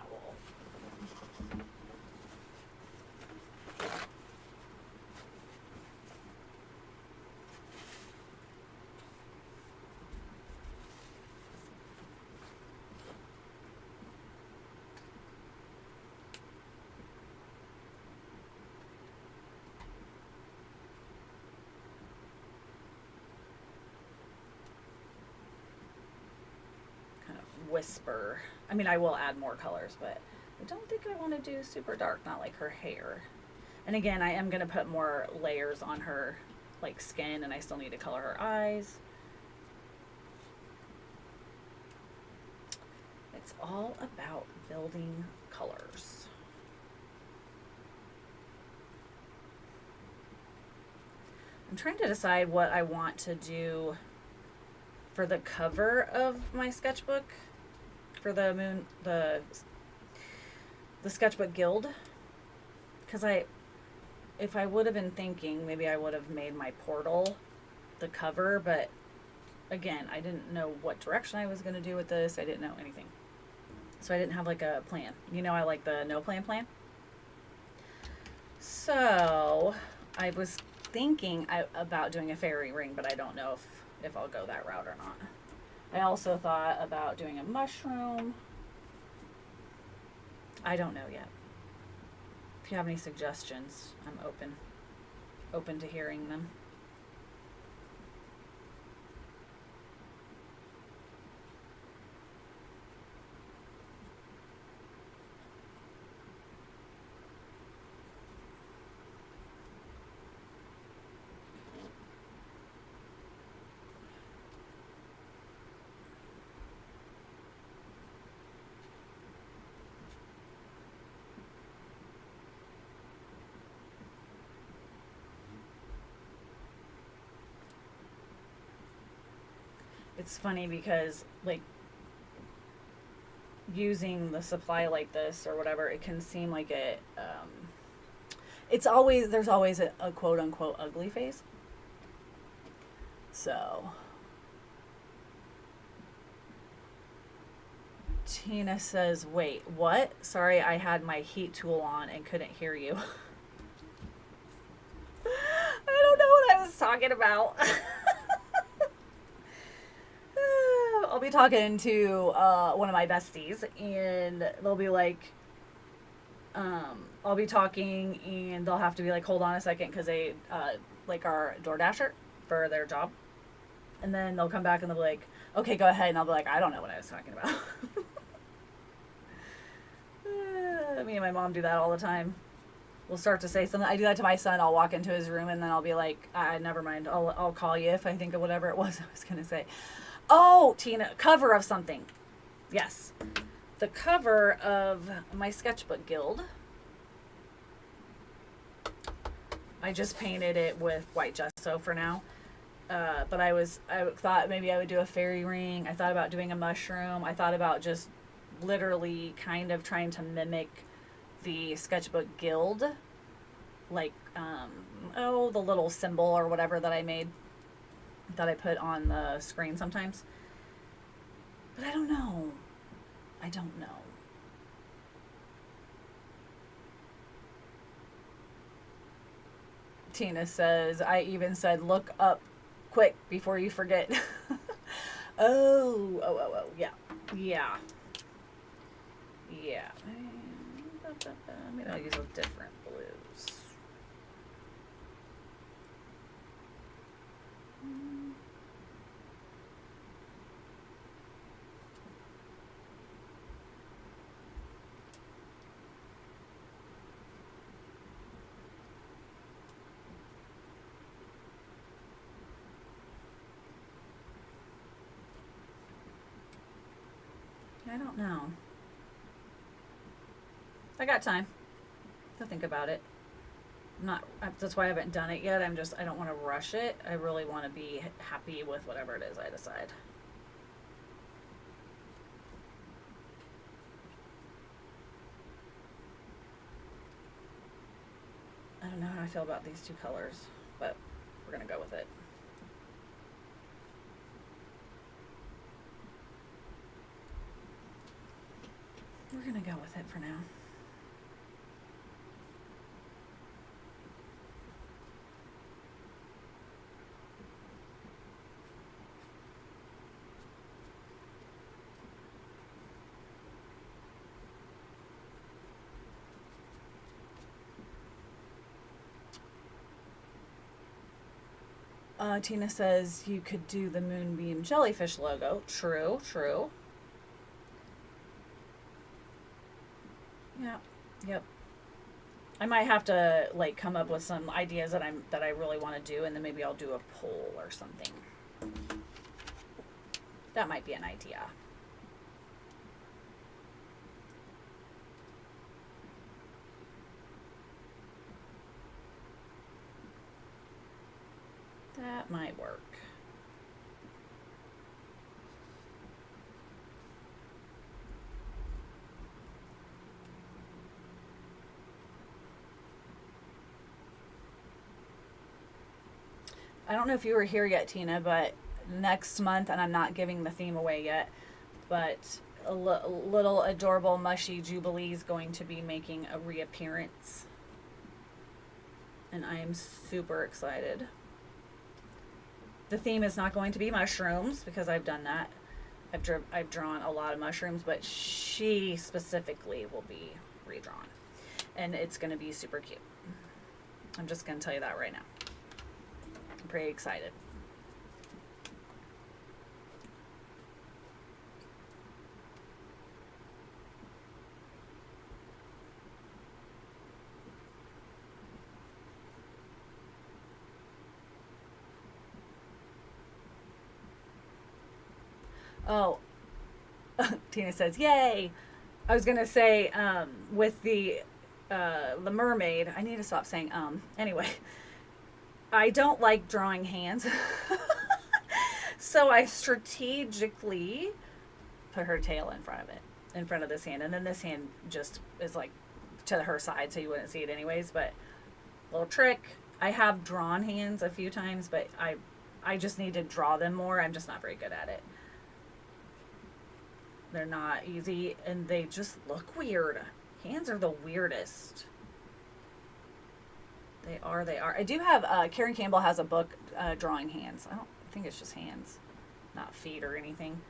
S1: Whisper. I mean, I will add more colors, but I don't think I want to do super dark, not like her hair. And again, I am going to put more layers on her like skin, and I still need to color her eyes. It's all about building colors. I'm trying to decide what I want to do for the cover of my sketchbook, for the Sketchbook Guild, because if I would have been thinking, maybe I would have made my portal the cover, but again, I didn't know what direction I was going to do with this. I didn't know anything. So I didn't have like a plan. You know, I like the no plan. So I was thinking about doing a fairy ring, but I don't know if I'll go that route or not. I also thought about doing a mushroom. I don't know yet. If you have any suggestions, I'm open to hearing them. It's funny because, like, using the supply like this or whatever, it can seem like there's always a quote unquote ugly phase. So Tina says, wait, what? Sorry, I had my heat tool on and couldn't hear you. I don't know what I was talking about. I'll be talking to one of my besties, and they'll be like, I'll be talking, and they'll have to be like, hold on a second, because they like our DoorDasher for their job. And then they'll come back and they'll be like, okay, go ahead. And I'll be like, I don't know what I was talking about. Me and my mom do that all the time. We'll start to say something. I do that to my son. I'll walk into his room and then I'll be like, never mind. I'll call you if I think of whatever it was I was going to say. Oh, Tina, cover of something. Yes. The cover of my Sketchbook Guild. I just painted it with white gesso for now. But I thought maybe I would do a fairy ring. I thought about doing a mushroom. I thought about just literally kind of trying to mimic the Sketchbook Guild. Like, the little symbol or whatever that I made, that I put on the screen sometimes. But I don't know. Tina says, I even said, look up quick before you forget. Oh, yeah. Maybe I'll use a different blues. I don't know. I got time to think about it. That's why I haven't done it yet. I don't want to rush it. I really want to be happy with whatever it is I decide. I don't know how I feel about these two colors, but we're going to go with it. We're going to go with it for now. Tina says you could do the Moonbeam Jellyfish logo. True. Yeah. Yep. I might have to like come up with some ideas that I really want to do, and then maybe I'll do a poll or something. That might be an idea. That might work. I don't know if you were here yet, Tina, but next month, and I'm not giving the theme away yet, but a little adorable mushy Jubilee is going to be making a reappearance. And I am super excited. The theme is not going to be mushrooms because I've done that. I've drawn a lot of mushrooms, but she specifically will be redrawn. And it's going to be super cute. I'm just going to tell you that right now. I'm pretty excited. Oh, Tina says, yay. I was going to say, with the Mermaid, I need to stop saying, anyway, I don't like drawing hands. So I strategically put her tail in front of it, in front of this hand. And then this hand just is like to her side, so you wouldn't see it anyways. But little trick. I have drawn hands a few times, but I just need to draw them more. I'm just not very good at it. They're not easy, and they just look weird. Hands are the weirdest. They are. I do have, Karen Campbell has a book, drawing hands. I think it's just hands, not feet or anything.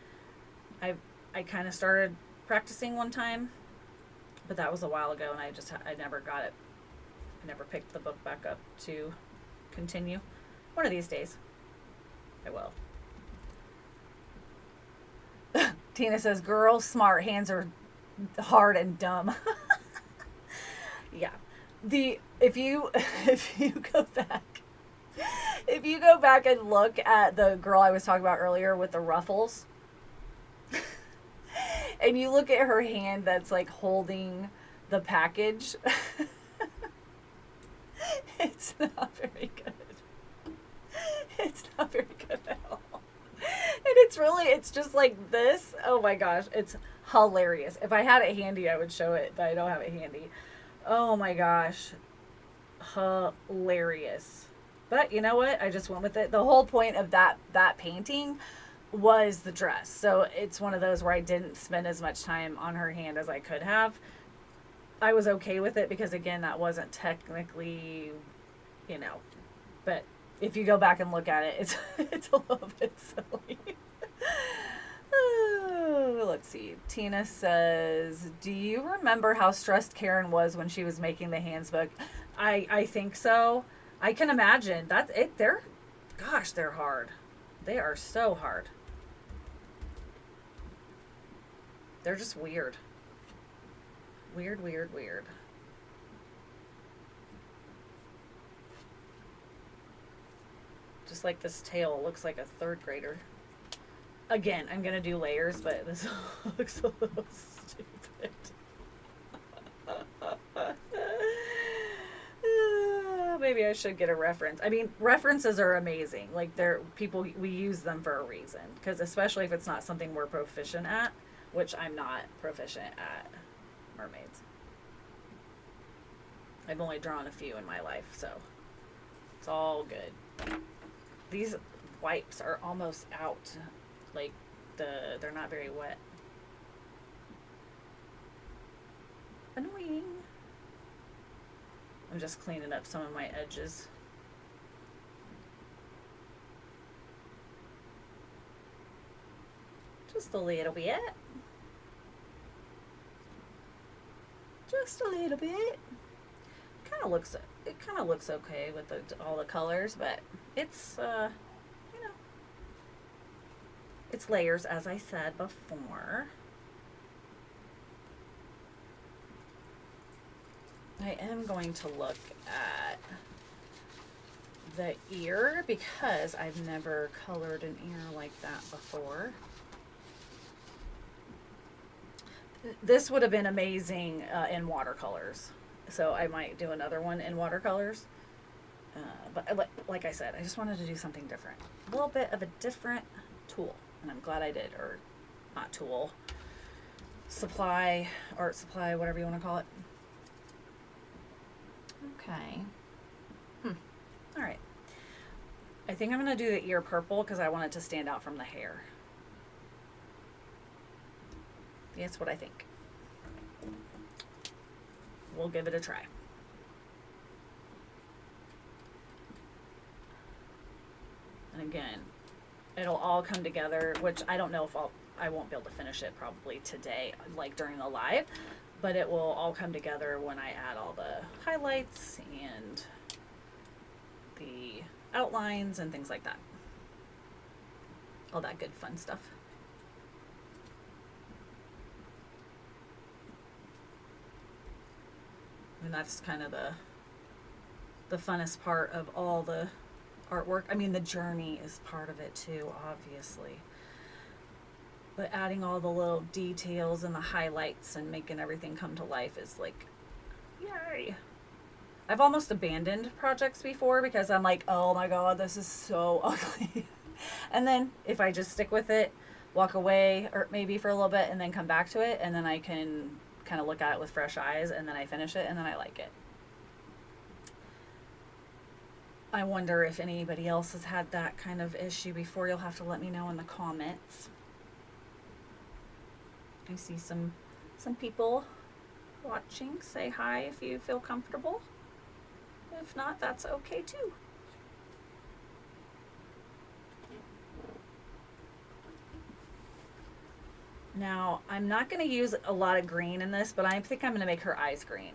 S1: I kind of started practicing one time, but that was a while ago, and I never got it. I never picked the book back up to continue. One of these days, I will. Tina says, girl, smart, hands are hard and dumb. Yeah. If you go back and look at the girl I was talking about earlier with the ruffles, and you look at her hand that's like holding the package, it's not very good. It's not very good at all. And it's just like this. Oh my gosh, it's hilarious. If I had it handy, I would show it, but I don't have it handy. Oh my gosh, hilarious. But you know what? I just went with it. The whole point of that painting was the dress. So it's one of those where I didn't spend as much time on her hand as I could have. I was okay with it because, again, that wasn't technically, but if you go back and look at it, it's a little bit silly. Let's see. Tina says, do you remember how stressed Karen was when she was making the hands book? I think so. I can imagine. That's it. They're hard. They are so hard. They're just weird. Weird. Just like this tail looks like a third grader. Again, I'm going to do layers, but this looks a little stupid. Maybe I should get a reference. I mean, references are amazing. Like, we use them for a reason. Because especially if it's not something we're proficient at, which I'm not proficient at mermaids. I've only drawn a few in my life, so it's all good. These wipes are almost out. Like, they're not very wet. Annoying. I'm just cleaning up some of my edges. Just a little bit. Just a little bit. It kind of looks okay with all the colors, but it's it's layers, as I said before. I am going to look at the ear because I've never colored an ear like that before. This would have been amazing in watercolors, so I might do another one in watercolors. But like I said, I just wanted to do something different. A little bit of a different tool. And I'm glad I did. Or not tool. Supply, art supply, whatever you want to call it. Okay. All right. I think I'm going to do the ear purple because I want it to stand out from the hair. That's what I think. We'll give it a try. And again, it'll all come together, which I don't know if I won't be able to finish it probably today, like during the live, but it will all come together when I add all the highlights and the outlines and things like that. All that good fun stuff. And that's kind of the funnest part of all the artwork. I mean, the journey is part of it too, obviously. But adding all the little details and the highlights and making everything come to life is like, yay. I've almost abandoned projects before because I'm like, oh my god, this is so ugly. And then if I just stick with it, walk away, or maybe for a little bit, and then come back to it, and then I can kind of look at it with fresh eyes, and then I finish it, and then I like it. I wonder if anybody else has had that kind of issue before. You'll have to let me know in the comments. I see some people watching. Say hi if you feel comfortable. If not, that's okay too. Now, I'm not going to use a lot of green in this, but I think I'm going to make her eyes green.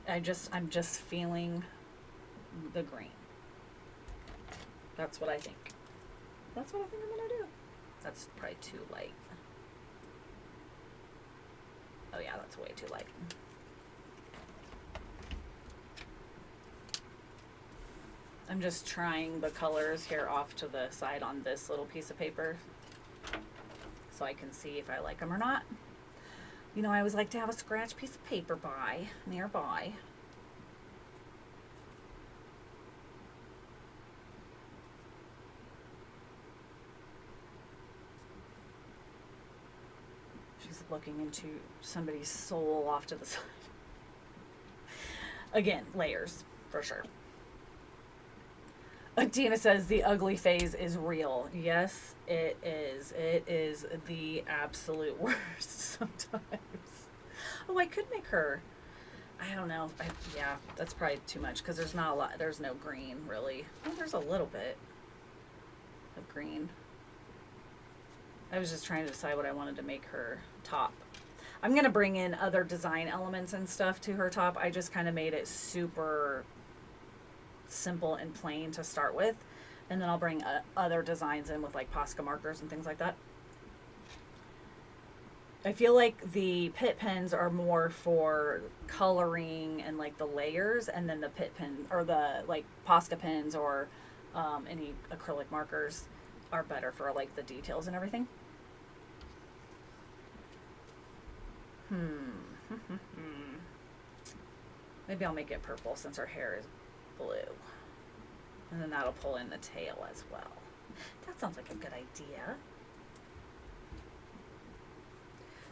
S1: I'm just feeling the green. That's what I think. That's what I think I'm going to do. That's probably too light. Oh yeah, that's way too light. I'm just trying the colors here off to the side on this little piece of paper so I can see if I like them or not. You know, I always like to have a scratch piece of paper nearby. She's looking into somebody's soul off to the side. Again, layers, for sure. Tina says the ugly phase is real. Yes, it is. It is the absolute worst sometimes. Oh, I could make her. I don't know. Yeah, that's probably too much because there's not a lot. There's no green really. Oh, there's a little bit of green. I was just trying to decide what I wanted to make her top. I'm going to bring in other design elements and stuff to her top. I just kind of made it super simple and plain to start with, and then I'll bring other designs in with like Posca markers and things like that. I feel like the Pitt pens are more for coloring and like the layers, and then the Pitt pen or the like Posca pens or any acrylic markers are better for like the details and everything. Maybe I'll make it purple since her hair is blue. And then that'll pull in the tail as well. That sounds like a good idea.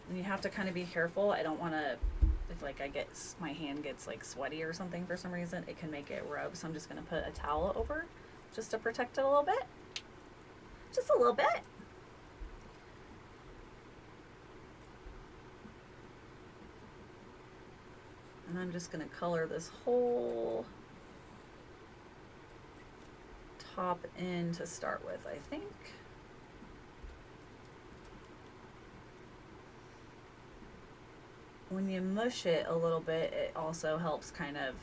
S1: And you have to kind of be careful. I don't want to, if like my hand gets like sweaty or something for some reason, it can make it rub. So I'm just going to put a towel over just to protect it a little bit. Just a little bit. And I'm just going to color this whole top in to start with, I think. When you mush it a little bit, it also helps kind of,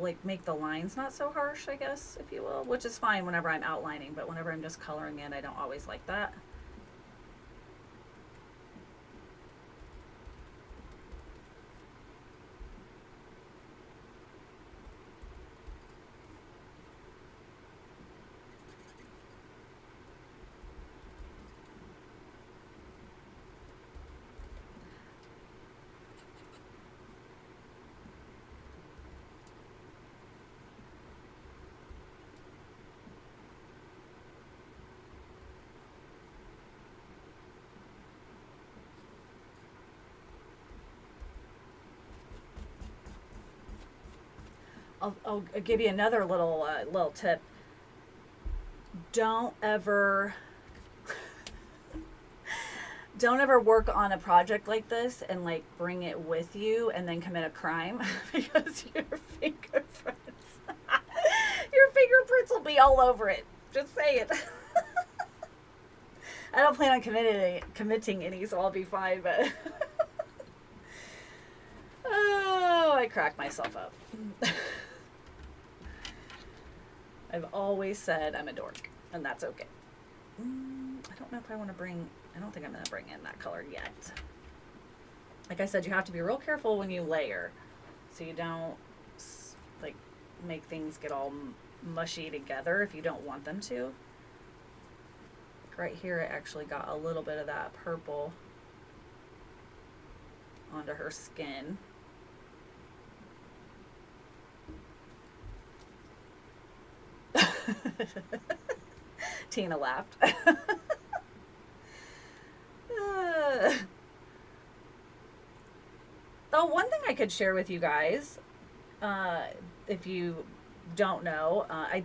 S1: like make the lines not so harsh, I guess, if you will, which is fine whenever I'm outlining, but whenever I'm just coloring in, I don't always like that. I'll give you another little tip. Don't ever work on a project like this and like bring it with you and then commit a crime because your fingerprints will be all over it. Just say it. I don't plan on committing any, so I'll be fine, but oh, I cracked myself up. I've always said I'm a dork, and that's okay. I don't know if I want to I don't think I'm going to bring in that color yet. Like I said, you have to be real careful when you layer, so you don't like make things get all mushy together if you don't want them to. Like right here, I actually got a little bit of that purple onto her skin. Tina laughed. Oh, one thing I could share with you guys, if you don't know, I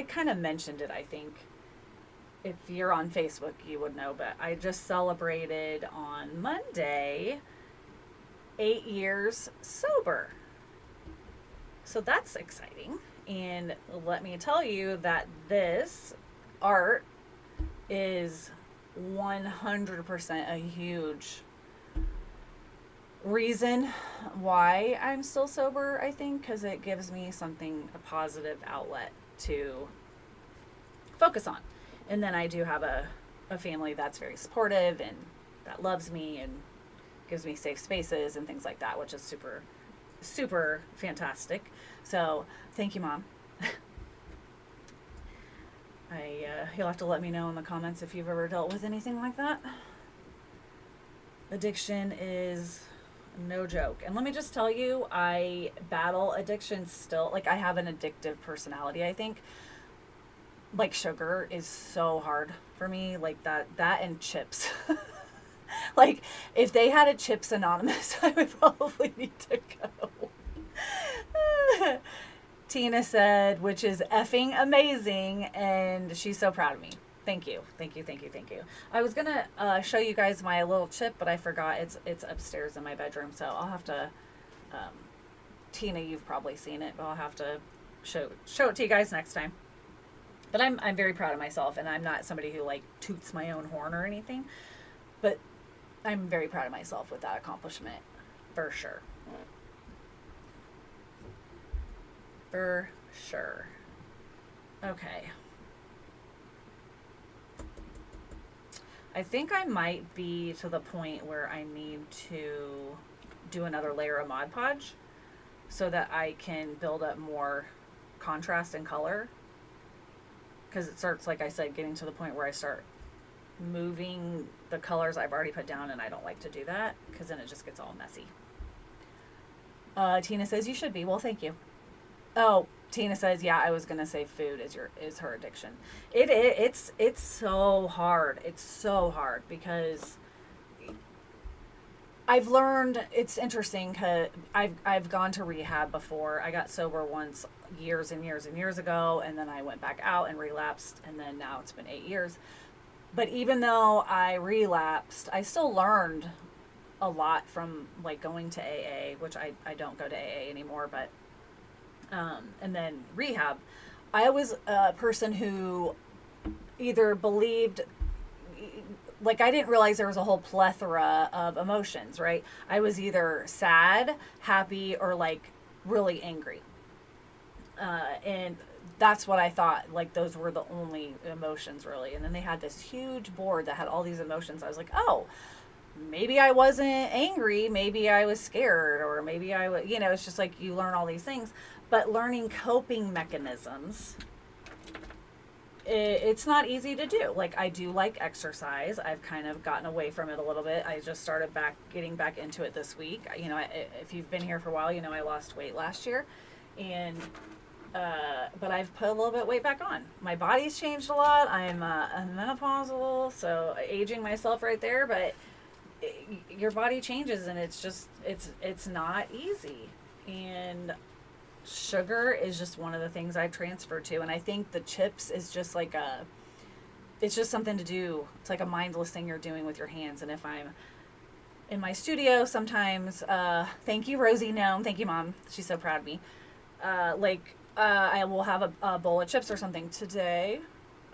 S1: kind of mentioned it, I think. If you're on Facebook, you would know, but I just celebrated on Monday 8 years sober. So that's exciting. And let me tell you that this art is 100% a huge reason why I'm still sober, I think, because it gives me something, a positive outlet to focus on. And then I do have a family that's very supportive and that loves me and gives me safe spaces and things like that, which is super, super fantastic. So thank you, Mom. You'll have to let me know in the comments if you've ever dealt with anything like that. Addiction is no joke. And let me just tell you, I battle addiction still. Like, I have an addictive personality, I think. Like, sugar is so hard for me. Like, that and chips. Like, if they had a Chips Anonymous, I would probably need to go. Tina said, which is effing amazing, and she's so proud of me. Thank you. Thank you, thank you, thank you. I was going to show you guys my little chip, but I forgot it's upstairs in my bedroom, so I'll have to, Tina, you've probably seen it, but I'll have to show it to you guys next time. But I'm very proud of myself, and I'm not somebody who, like, toots my own horn or anything, but I'm very proud of myself with that accomplishment, for sure. For sure. Okay. I think I might be to the point where I need to do another layer of Mod Podge so that I can build up more contrast and color. Because it starts, like I said, getting to the point where I start moving the colors I've already put down, and I don't like to do that because then it just gets all messy. Tina says you should be. Well, thank you. Oh, Tina says, yeah, I was gonna say food is her addiction. It's so hard. It's so hard because I've learned. It's interesting because I've gone to rehab before. I got sober once years and years and years ago, and then I went back out and relapsed, and then now it's been 8 years. But even though I relapsed, I still learned a lot from, like, going to AA, which I don't go to AA anymore, but and then rehab. I was a person who either believed, like, I didn't realize there was a whole plethora of emotions, right? I was either sad, happy, or, like, really angry. And that's what I thought, like, those were the only emotions, really. And then they had this huge board that had all these emotions. I was like, oh, maybe I wasn't angry, maybe I was scared, or maybe I was, you know, it's just like you learn all these things. But learning coping mechanisms, it's not easy to do. Like, I do like exercise. I've kind of gotten away from it a little bit. I just started getting back into it this week. You know, if you've been here for a while, you know I lost weight last year, and but I've put a little bit of weight back on. My body's changed a lot. I'm menopausal, so aging myself right there. But your body changes, and it's just it's not easy. and sugar is just one of the things I've transferred to. And I think the chips is just like it's just something to do. It's like a mindless thing you're doing with your hands. And if I'm in my studio, sometimes, thank you, Rosie Gnome. Thank you, Mom. She's so proud of me. I will have a bowl of chips or something. Today,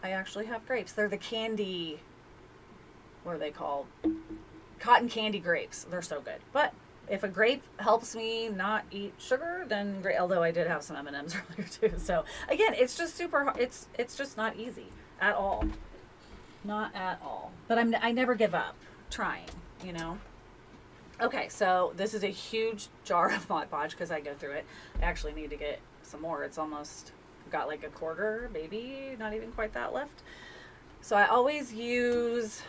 S1: I actually have grapes. They're the candy, what are they called? Cotton candy grapes. They're so good. But if a grape helps me not eat sugar, then great. Although I did have some M&Ms earlier too. So again, it's just super. It's just not easy at all. Not at all. But I never give up trying. You know. Okay, so this is a huge jar of Mod Podge because I go through it. I actually need to get some more. It's almost got like a quarter, maybe not even quite that left. So I always use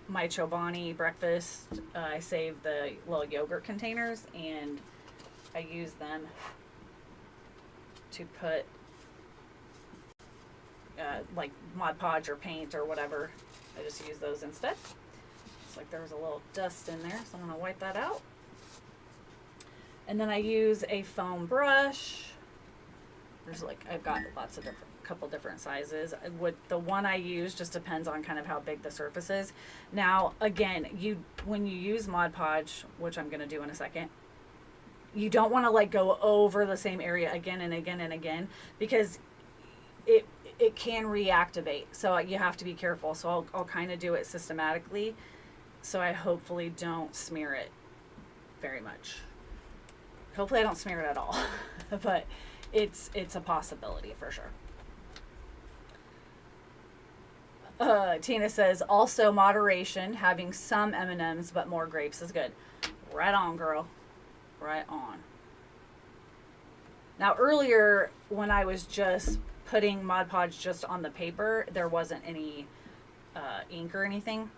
S1: my Chobani breakfast. I save the little yogurt containers and I use them to put like Mod Podge or paint or whatever. I just use those instead. It's like there was a little dust in there, so I'm going to wipe that out. And then I use a foam brush. There's like, I've got lots of couple different sizes. The one I use just depends on kind of how big the surface is. Now, again, when you use Mod Podge, which I'm going to do in a second, you don't want to like go over the same area again and again and again because it can reactivate. So you have to be careful. So I'll kind of do it systematically. So I hopefully don't smear it very much. Hopefully I don't smear it at all, but it's a possibility for sure. Tina says, also moderation, having some M&Ms but more grapes is good. Right on, girl. Right on. Now earlier when I was just putting Mod Podge just on the paper, there wasn't any ink or anything.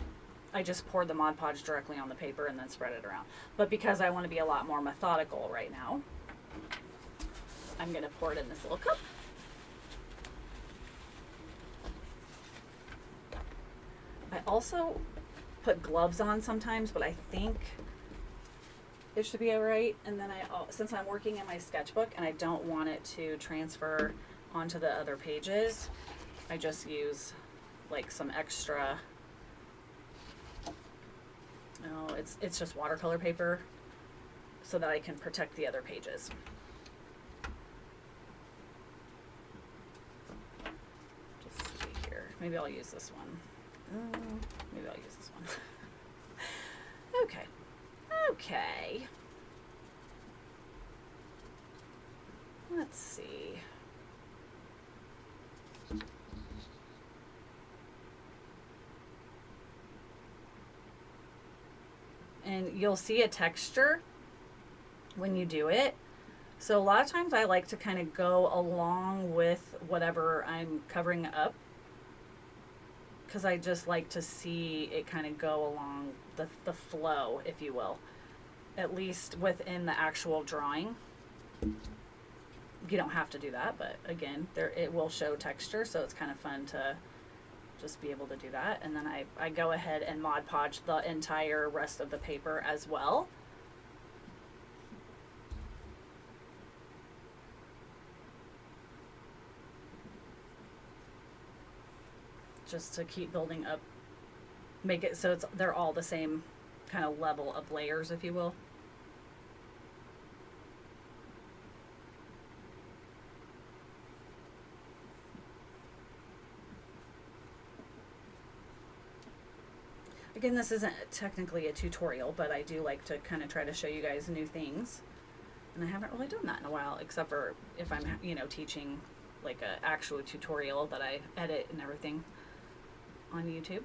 S1: I just poured the Mod Podge directly on the paper and then spread it around. But because I want to be a lot more methodical right now, I'm going to pour it in this little cup. I also put gloves on sometimes, but I think it should be all right. And then since I'm working in my sketchbook and I don't want it to transfer onto the other pages, I just use like some extra, it's just watercolor paper so that I can protect the other pages. Just see here. Maybe I'll use this one. Maybe I'll use this one. Okay. Okay. Let's see. And you'll see a texture when you do it. So a lot of times I like to kind of go along with whatever I'm covering up, because I just like to see it kind of go along the flow, if you will, at least within the actual drawing. You don't have to do that, but again, it will show texture, so it's kind of fun to just be able to do that. And then I go ahead and Mod Podge the entire rest of the paper as well. Just to keep building up, make it so they're all the same kind of level of layers, if you will. Again, this isn't technically a tutorial, but I do like to kind of try to show you guys new things. And I haven't really done that in a while, except for if I'm, teaching like a actual tutorial that I edit and everything on YouTube.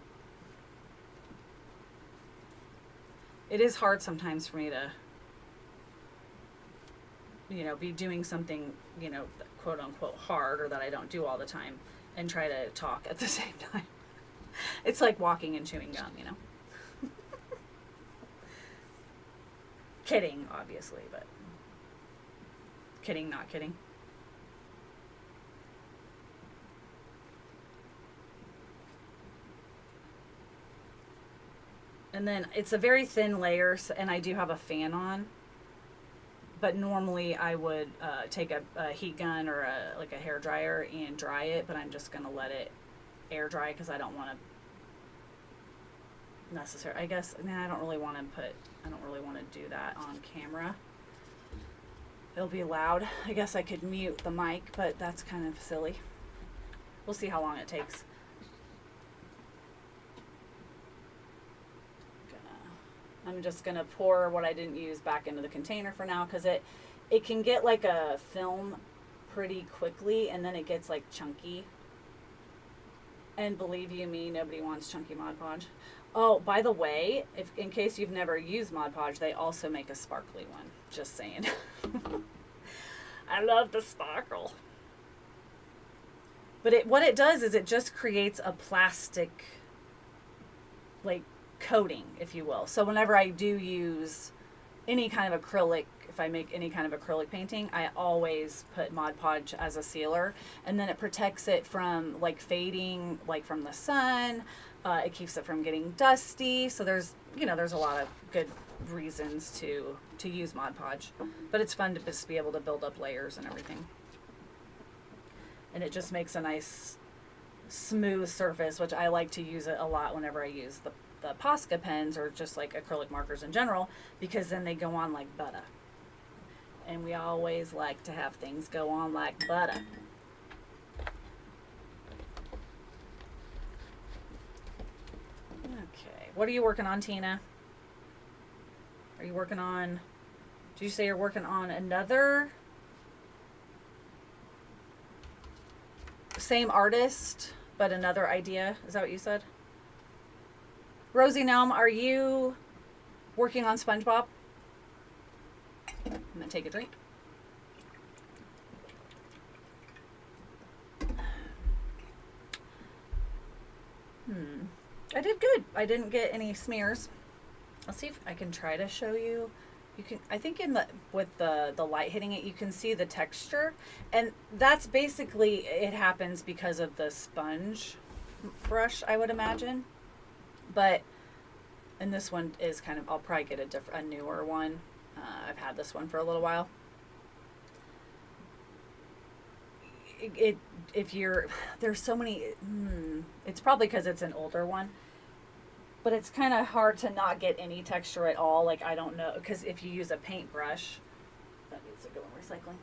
S1: It is hard sometimes for me to, be doing something, quote unquote hard, or that I don't do all the time, and try to talk at the same time. It's like walking and chewing gum, Kidding, obviously, but kidding, not kidding. And then it's a very thin layer, and I do have a fan on, but normally I would take a heat gun or like a hair dryer and dry it, but I'm just going to let it air dry because I don't want to I guess, I don't really want to do that on camera. It'll be loud. I guess I could mute the mic, but that's kind of silly. We'll see how long it takes. I'm just going to pour what I didn't use back into the container for now, because it can get like a film pretty quickly, and then it gets like chunky. And believe you me, nobody wants chunky Mod Podge. Oh, by the way, in case you've never used Mod Podge, they also make a sparkly one. Just saying. I love the sparkle. But what it does is it just creates a plastic, like, coating, if you will. So whenever I do use any kind of acrylic, if I make any kind of acrylic painting, I always put Mod Podge as a sealer, and then it protects it from like fading, like from the sun. It keeps it from getting dusty. So there's a lot of good reasons to use Mod Podge, but it's fun to just be able to build up layers and everything. And it just makes a nice smooth surface, which I like to use it a lot whenever I use the Posca pens or just like acrylic markers in general, because then they go on like butter. And we always like to have things go on like butter. Okay, what are you working on, Tina? Are you working on, did you say you're working on another same artist but another idea? Is that what you said? Rosie Nelm, are you working on SpongeBob? I'm gonna take a drink. I did good. I didn't get any smears. Let's see if I can try to show you. You can, I think with the light hitting it, you can see the texture, and that's basically, it happens because of the sponge brush, I would imagine. But, and this one is kind of, I'll probably get a newer one. I've had this one for a little while. There's so many, it's probably because it's an older one, but it's kind of hard to not get any texture at all. Like, I don't know, because if you use a paintbrush, that needs to go in recycling.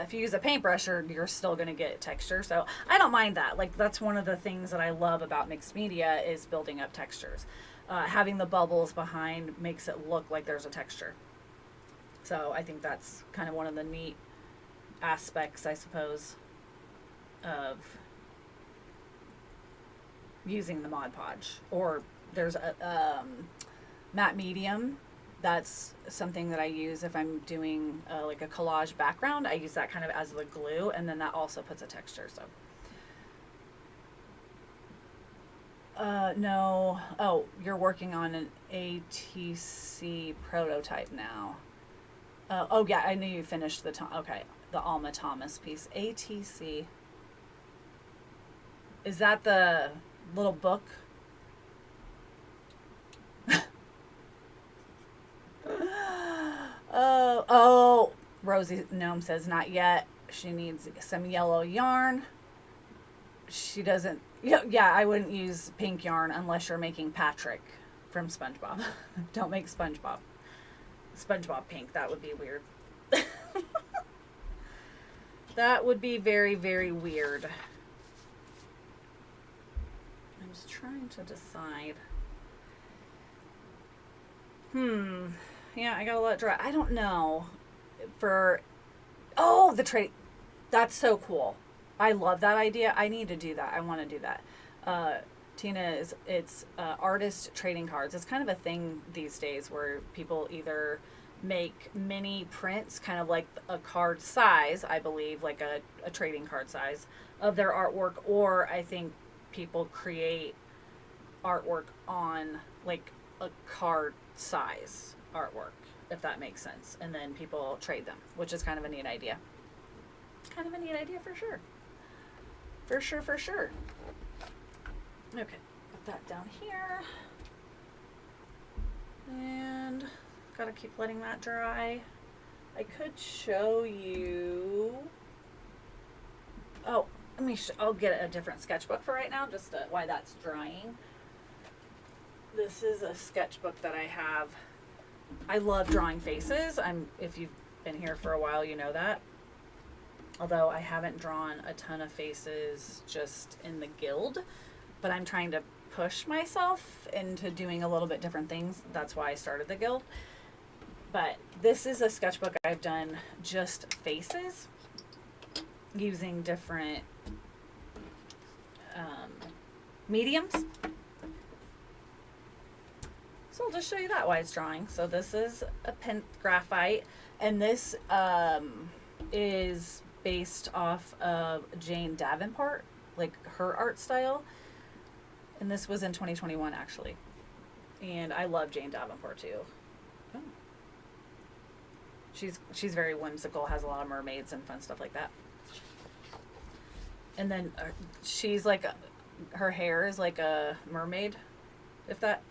S1: If you use a paintbrush, you're still going to get texture. So I don't mind that. Like, that's one of the things that I love about mixed media is building up textures. Having the bubbles behind makes it look like there's a texture. So I think that's kind of one of the neat aspects, I suppose, of using the Mod Podge. Or there's a matte medium. That's something that I use if I'm doing like a collage background. I use that kind of as the glue, and then that also puts a texture. So no. Oh, you're working on an ATC prototype now. Oh yeah, I knew you finished the Alma Thomas piece. ATC. Is that the little book? Oh, Rosie Gnome says not yet. She needs some yellow yarn. She doesn't. Yeah, I wouldn't use pink yarn unless you're making Patrick from SpongeBob. Don't make SpongeBob pink. That would be weird. That would be very, very weird. I was trying to decide. Yeah, I gotta let it dry. I don't know. The trade. That's so cool. I love that idea. I need to do that. I want to do that. Tina, it's artist trading cards. It's kind of a thing these days where people either make mini prints, kind of like a card size, I believe, like a trading card size of their artwork, or I think people create artwork on like a card size artwork, if that makes sense, and then people trade them, which is kind of a neat idea. Kind of a neat idea for sure. For sure. Okay, put that down here. And gotta keep letting that dry. I could show you. Oh, I'll get a different sketchbook for right now, just why that's drying. This is a sketchbook that I have. I love drawing faces. If you've been here for a while, you know that. Although I haven't drawn a ton of faces just in the guild, but I'm trying to push myself into doing a little bit different things. That's why I started the guild. But this is a sketchbook I've done just faces using different mediums. So I'll just show you that why it's drawing. So this is a pen graphite, and this is based off of Jane Davenport, like her art style. And this was in 2021 actually. And I love Jane Davenport too. Oh. She's very whimsical, has a lot of mermaids and fun stuff like that. And then she's like, her hair is like a mermaid, if that,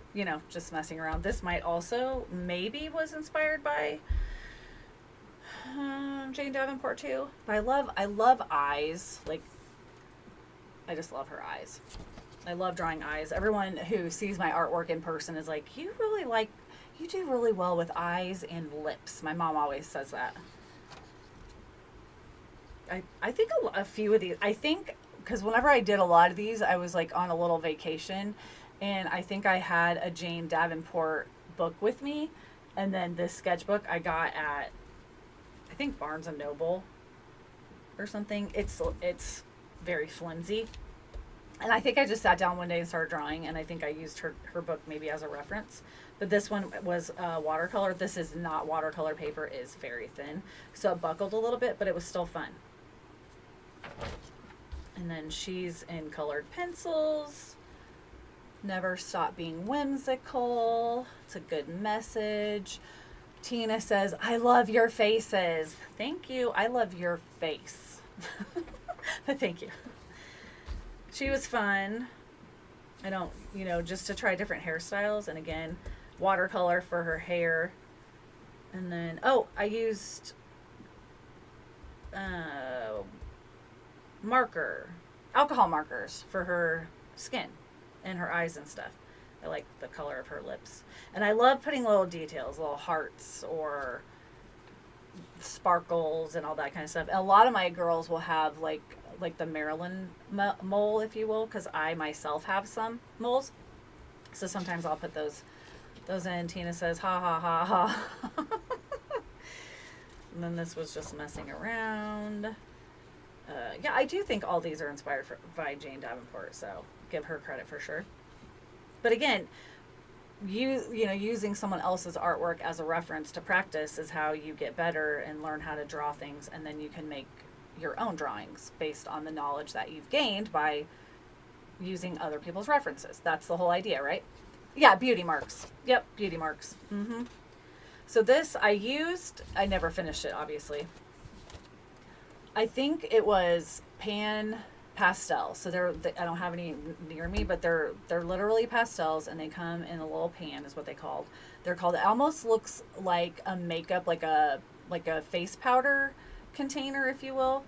S1: just messing around. This might also, maybe was inspired by Jane Davenport too. But I love eyes. Like, I just love her eyes. I love drawing eyes. Everyone who sees my artwork in person is like, you do really well with eyes and lips. My mom always says that. I think a few of these, because whenever I did a lot of these, I was like on a little vacation, and I think I had a Jane Davenport book with me, and then this sketchbook I got at, I think Barnes and Noble or something. It's very flimsy, and I think I just sat down one day and started drawing, and I think I used her book maybe as a reference. But this one was watercolor. This is not watercolor paper. It is very thin, so it buckled a little bit, but it was still fun. And then she's in colored pencils. Never stop being whimsical. It's a good message. Tina says, I love your faces. Thank you. I love your face. But thank you. She was fun. I don't, just to try different hairstyles. And again, watercolor for her hair. And then, I used alcohol markers for her skin and her eyes and stuff. I like the color of her lips. And I love putting little details, little hearts or sparkles and all that kind of stuff. And a lot of my girls will have like the Maryland mole, if you will, because I myself have some moles. So sometimes I'll put those in. Tina says, ha ha ha ha. And then this was just messing around. Yeah, I do think all these are inspired by Jane Davenport, so give her credit for sure. But again, using someone else's artwork as a reference to practice is how you get better and learn how to draw things, and then you can make your own drawings based on the knowledge that you've gained by using other people's references. That's the whole idea, right? Yeah, beauty marks. Yep, beauty marks. So this I never finished it, obviously. I think it was pan pastel. So I don't have any near me, but they're literally pastels, and they come in a little pan is what they called. They're called, it almost looks like a makeup, like a face powder container, if you will.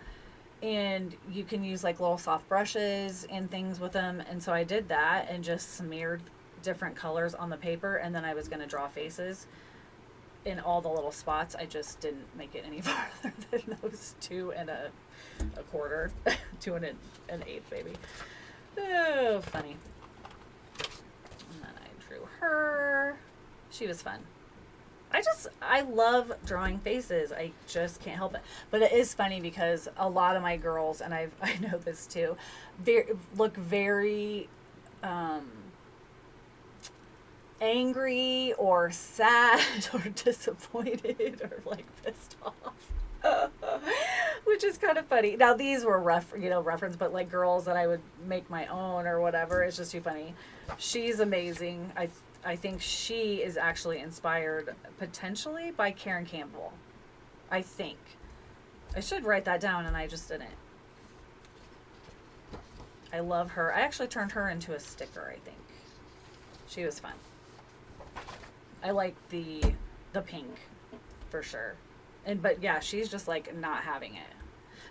S1: And you can use like little soft brushes and things with them. And so I did that and just smeared different colors on the paper, and then I was going to draw faces in all the little spots. I just didn't make it any farther than those 2 1/4, 2 1/8, baby. Oh, funny. And then I drew her. She was fun. I love drawing faces. I just can't help it. But it is funny because a lot of my girls, and I know this too, look very angry or sad or disappointed or like pissed off, which is kind of funny. Now these were reference, but like girls that I would make my own or whatever. It's just too funny. She's amazing. I think she is actually inspired potentially by Karen Campbell. I think I should write that down, and I just didn't. I love her. I actually turned her into a sticker, I think. She was fun. I like the pink for sure. But yeah, she's just like not having it.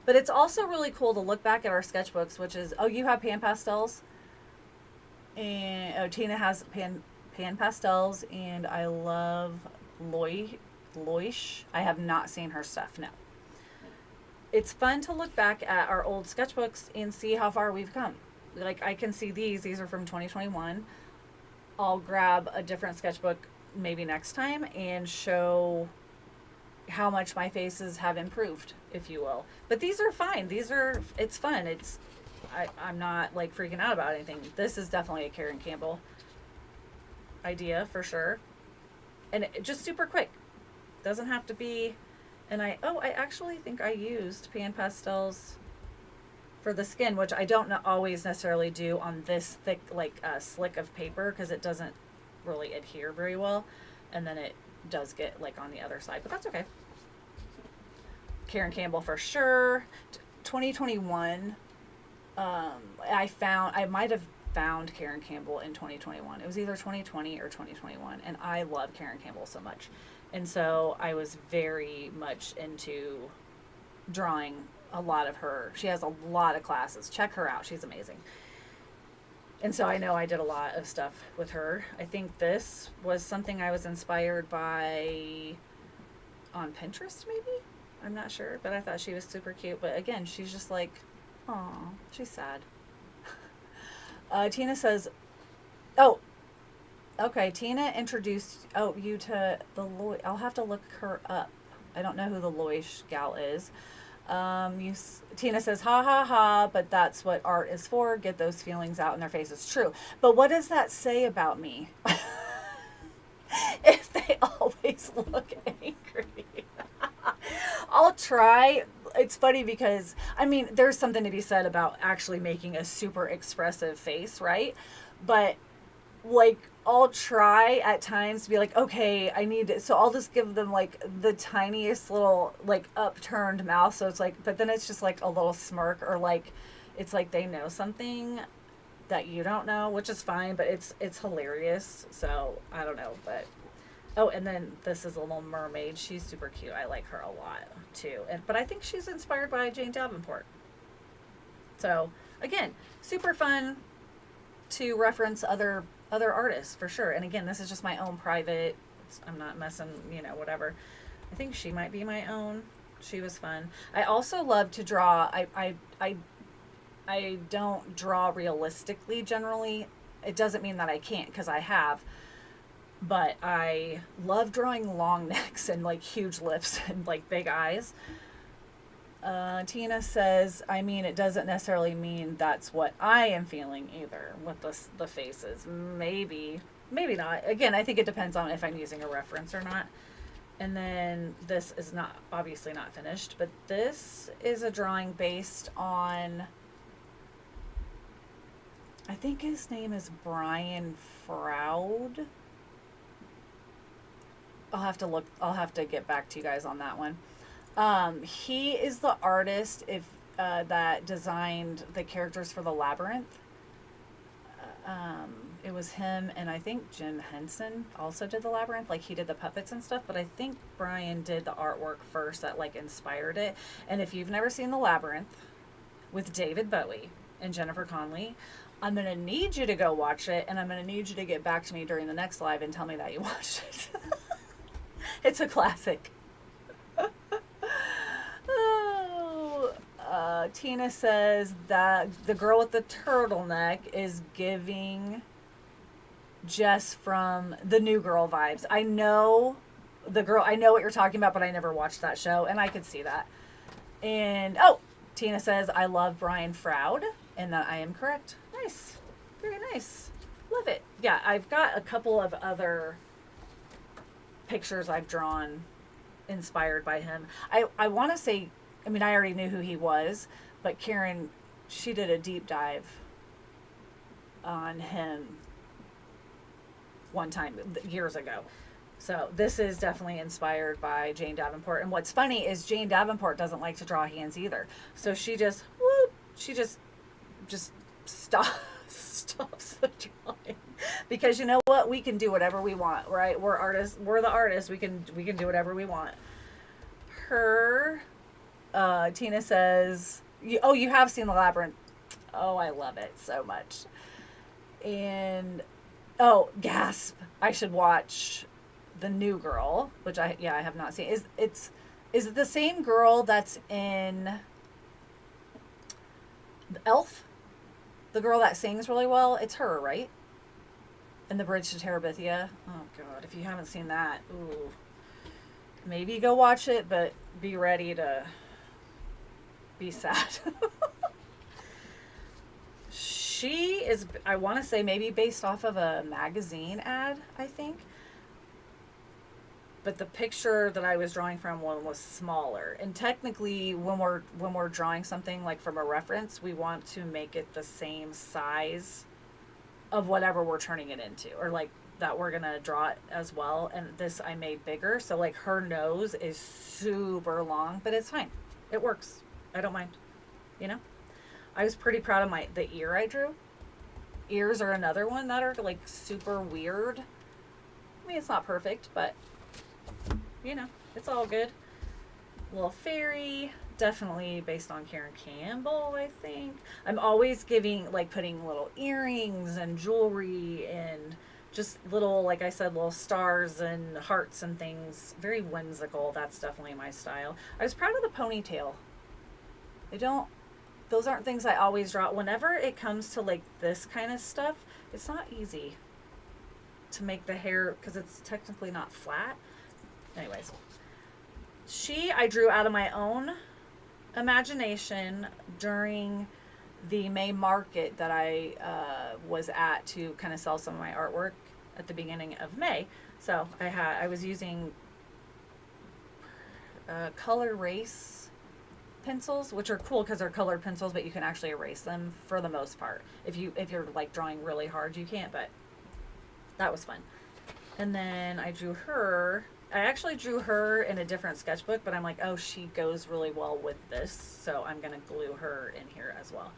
S1: But it's also really cool to look back at our sketchbooks, which is, oh, you have pan pastels, and oh, Tina has pan pastels, and I love Loish. I have not seen her stuff. No. It's fun to look back at our old sketchbooks and see how far we've come. Like, I can see these are from 2021. I'll grab a different sketchbook maybe next time and show how much my faces have improved, if you will. But these are fine. It's fun. I'm not like freaking out about anything. This is definitely a Karen Campbell idea for sure. And just super quick. Doesn't have to be, and I actually think I used pan pastels for the skin, which I don't always necessarily do on this thick, like slick of paper, because it doesn't really adhere very well. And then it does get like on the other side, but that's okay. Karen Campbell for sure. 2021, I might have found Karen Campbell in 2021. It was either 2020 or 2021, and I love Karen Campbell so much. And so I was very much into drawing a lot of her. She has a lot of classes. Check her out. She's amazing. And so I know I did a lot of stuff with her. I think this was something I was inspired by on Pinterest, maybe? I'm not sure, but I thought she was super cute. But again, she's just like, aw, she's sad. Tina says, oh, okay, Tina introduced you to the Loy. I'll have to look her up. I don't know who the Loish gal is. Tina says, ha ha ha, but that's what art is for. Get those feelings out in their faces. True. But what does that say about me? If they always look angry. I'll try. It's funny because, I mean, there's something to be said about actually making a super expressive face, right? But like, I'll try at times to be like, okay, I need it. So I'll just give them like the tiniest little like upturned mouth. So it's like, but then it's just like a little smirk, or like, it's like they know something that you don't know, which is fine, but it's hilarious. So I don't know, but, oh, and then this is a little mermaid. She's super cute. I like her a lot too. But I think she's inspired by Jane Davenport. So again, super fun to reference other artists for sure. And again, this is just my own private, I'm not messing, whatever. I think she might be my own. She was fun. I also love to draw. I don't draw realistically generally. It doesn't mean that I can't, because I have, but I love drawing long necks and like huge lips and like big eyes. Tina says, I mean, it doesn't necessarily mean that's what I am feeling either with the faces. Maybe not. Again, I think it depends on if I'm using a reference or not. And then this is obviously not finished, but this is a drawing based on, I think his name is Brian Froud. I'll have to get back to you guys on that one. He is the artist that designed the characters for the Labyrinth. It was him, and I think Jim Henson also did the Labyrinth. Like, he did the puppets and stuff, but I think Brian did the artwork first that like inspired it. And if you've never seen the Labyrinth with David Bowie and Jennifer Connelly, I'm going to need you to go watch it, and I'm going to need you to get back to me during the next live and tell me that you watched it. It's a classic. Tina says that the girl with the turtleneck is giving Jess from the New Girl vibes. I know what you're talking about, but I never watched that show, and I could see that. And, Tina says, I love Brian Froud, and that I am correct. Nice. Very nice. Love it. Yeah, I've got a couple of other pictures I've drawn inspired by him. I want to say, I mean, I already knew who he was, but Karen, she did a deep dive on him one time years ago. So this is definitely inspired by Jane Davenport. And what's funny is Jane Davenport doesn't like to draw hands either. So she just stops the drawing. Because you know what? We can do whatever we want, right? We're artists. We're the artists. We can do whatever we want. her. Tina says, oh, you have seen The Labyrinth. Oh, I love it so much. And, oh, gasp. I should watch The New Girl, which I have not seen. Is it the same girl that's in Elf? The girl that sings really well? It's her, right? In The Bridge to Terabithia. Oh, God. If you haven't seen that, ooh. Maybe go watch it, but be ready to be sad. She is, I want to say, maybe based off of a magazine ad, I think. But the picture that I was drawing from one was smaller. And technically, when we're drawing something like from a reference, we want to make it the same size of whatever we're turning it into, or like that we're gonna draw it as well. And this I made bigger, so like her nose is super long, but it's fine. It works. I don't mind. You know? I was pretty proud of the ear I drew. Ears are another one that are like super weird. I mean, it's not perfect, but you know, it's all good. Little fairy, definitely based on Karen Campbell, I think. I'm always putting little earrings and jewelry and just little, like I said, little stars and hearts and things. Very whimsical. That's definitely my style. I was proud of the ponytail. Those aren't things I always draw. Whenever it comes to like this kind of stuff, it's not easy to make the hair because it's technically not flat. Anyways, I drew out of my own imagination during the May market that I was at to kind of sell some of my artwork at the beginning of May. So I was using color race pencils, which are cool because they're colored pencils, but you can actually erase them for the most part. If you're like drawing really hard, you can't, but that was fun. And then I drew her. I actually drew her in a different sketchbook, but I'm like, oh, she goes really well with this, so I'm gonna glue her in here as well.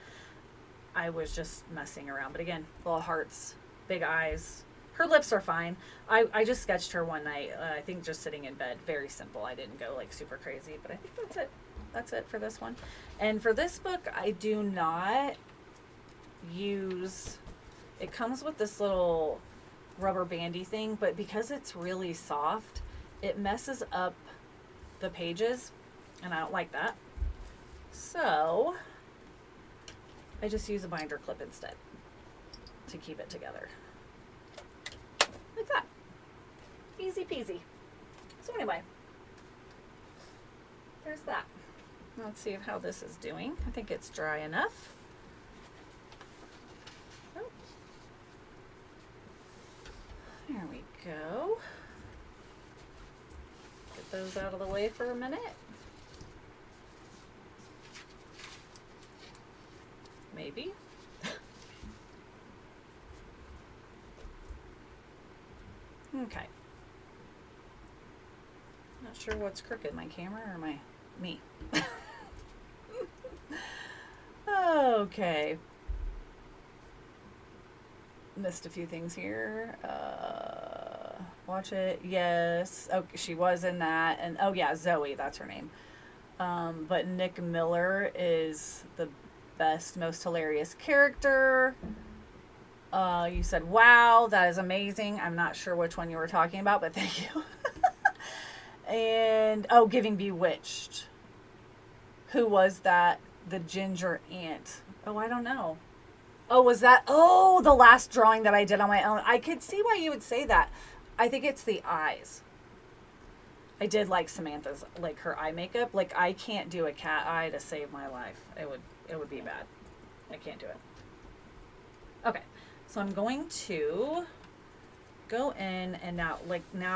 S1: I was just messing around, but again, little hearts, big eyes. Her lips are fine. I just sketched her one night, I think just sitting in bed. Very simple. I didn't go like super crazy, but I think that's it. That's it for this one. And for this book, I do not use, it comes with this little rubber bandy thing, but because it's really soft, it messes up the pages, and I don't like that. So I just use a binder clip instead to keep it together. Like that. Easy peasy. So anyway, there's that. Let's see how this is doing. I think it's dry enough. Oh. There we go. Get those out of the way for a minute. Maybe. Okay. Not sure what's crooked, my camera or me. Okay. Missed a few things here. Watch it. Yes. Okay, she was in that. And oh yeah, Zoe, that's her name. But Nick Miller is the best, most hilarious character. You said, wow, that is amazing. I'm not sure which one you were talking about, but thank you. And, oh, Giving Bewitched. Who was that? The ginger ant. Oh, I don't know. Oh, was that? Oh, the last drawing that I did on my own. I could see why you would say that. I think it's the eyes. I did like Samantha's, like her eye makeup. Like I can't do a cat eye to save my life. It would be bad. I can't do it. Okay, so I'm going to go in and now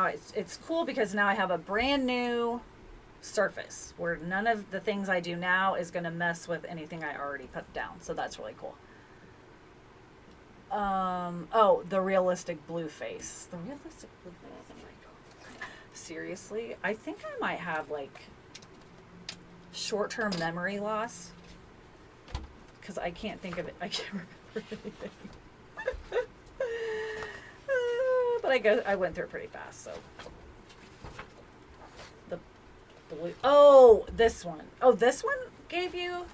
S1: it's cool because now I have a brand new surface where none of the things I do now is going to mess with anything I already put down. So that's really cool. Oh, the realistic blue face. The realistic blue face. Seriously, I think I might have like short-term memory loss because I can't think of it. I can't remember anything. But I went through it pretty fast. So the blue. Oh, this one. Oh, this one gave you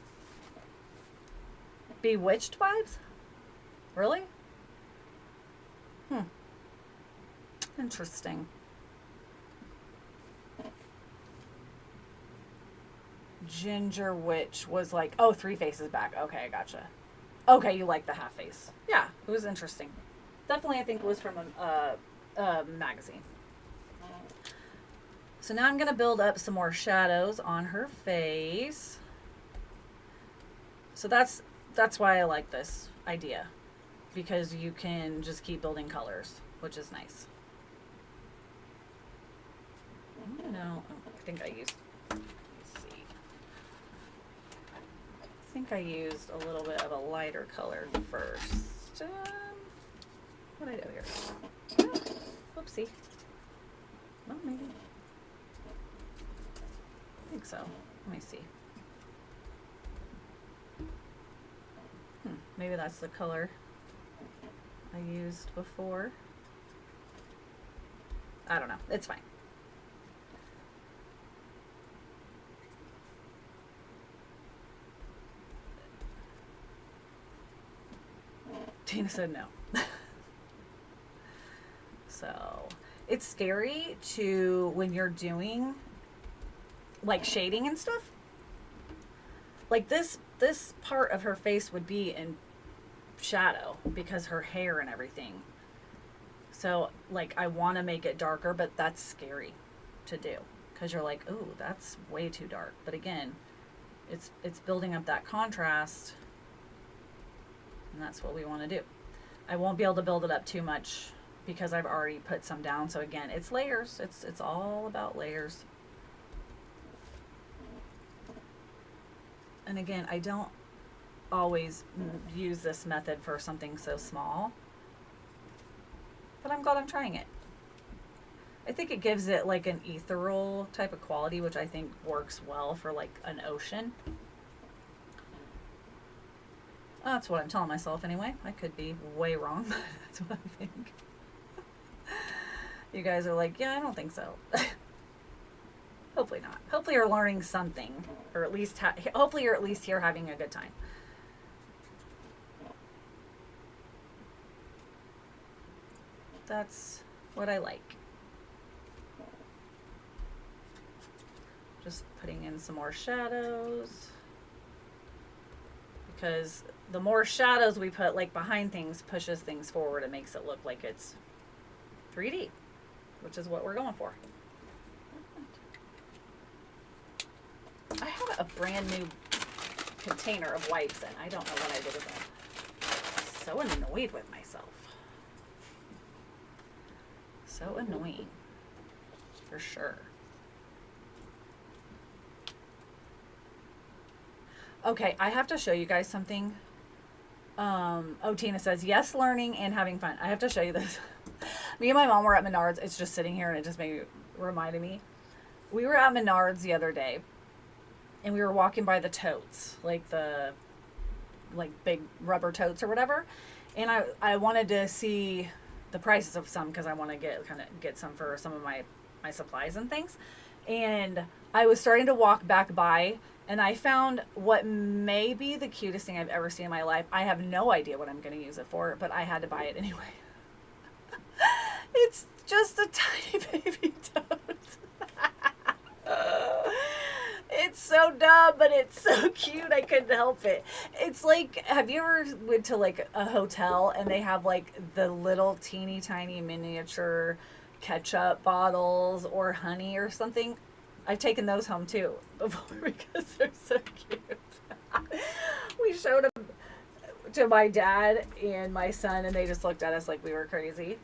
S1: Bewitched vibes? Really? Interesting. Ginger Witch was like, oh, 3 faces back. Okay, I gotcha. Okay, you like the half face. Yeah, it was interesting. Definitely, I think it was from a magazine. So now I'm going to build up some more shadows on her face. So that's why I like this idea, because you can just keep building colors, which is nice. No, I think I used, let's see. I think I used a little bit of a lighter color first. What did I do here? Oh, whoopsie. Well, maybe. I think so. Let me see. Maybe that's the color I used before. I don't know. It's fine. Tina said no. So it's scary to, when you're doing like shading and stuff, like this part of her face would be in shadow because her hair and everything. So like I want to make it darker, but that's scary to do because you're like, oh, that's way too dark. But again, it's building up that contrast, and that's what we want to do. I won't be able to build it up too much because I've already put some down. So again, it's layers. It's all about layers. And again, I don't always use this method for something so small, but I'm glad I'm trying it. I think it gives it like an ethereal type of quality, which I think works well for like an ocean. That's what I'm telling myself anyway. I could be way wrong, but that's what I think. You guys are like, yeah, I don't think so. Hopefully not. Hopefully you're learning something, or at least hopefully you're at least here having a good time. That's what I like. Just putting in some more shadows, because the more shadows we put like behind things pushes things forward. It makes it look like it's 3D, which is what we're going for. I have a brand new container of wipes and I don't know what I did with them. I'm so annoyed with myself. So annoying. For sure. Okay, I have to show you guys something. Oh, Tina says, yes, learning and having fun. I have to show you this. Me and my mom were at Menards. It's just sitting here and it just reminded me. We were at Menards the other day and we were walking by the totes, like the big rubber totes or whatever. And I wanted to see the prices of some because I want to get some for some of my supplies and things. And I was starting to walk back by and I found what may be the cutest thing I've ever seen in my life. I have no idea what I'm going to use it for, but I had to buy it anyway. It's just a tiny baby toad. It's so dumb, but it's so cute. I couldn't help it. It's like, have you ever went to like a hotel and they have like the little teeny tiny miniature ketchup bottles or honey or something? I've taken those home too before because they're so cute. We showed them to my dad and my son and they just looked at us like we were crazy.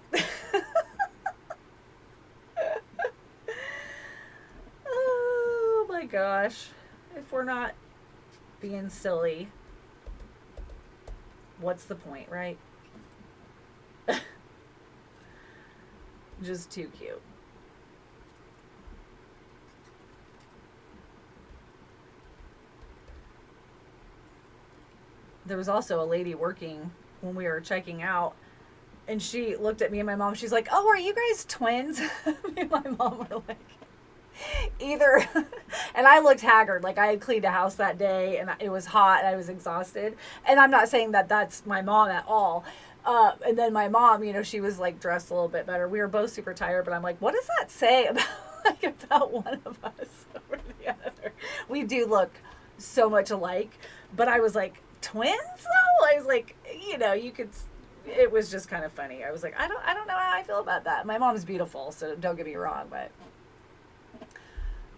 S1: Oh my gosh. If we're not being silly, what's the point, right? Just too cute. There was also a lady working when we were checking out, and she looked at me and my mom. She's like, "Oh, are you guys twins?" Me and my mom were like, Either, and I looked haggard, like I had cleaned a house that day and it was hot and I was exhausted. And I'm not saying that that's my mom at all. And then my mom, you know, she was like dressed a little bit better. We were both super tired, but I'm like, what does that say about like about one of us over the other? We do look so much alike, but I was like, twins though? I was like, you know, you could. It was just kind of funny. I was like, I don't know how I feel about that. My mom's beautiful, so don't get me wrong, but.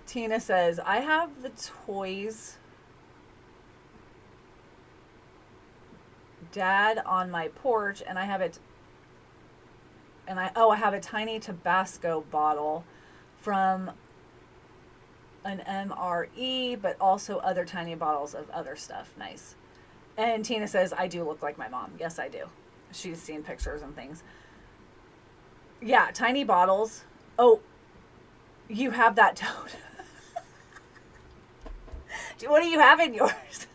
S1: Tina says, I have the toys dad on my porch and I have it and I have a tiny Tabasco bottle from an MRE, but also other tiny bottles of other stuff. Nice. And Tina says, I do look like my mom. Yes, I do. She's seen pictures and things. Yeah, tiny bottles. Oh, you have that tote. What do you have in yours?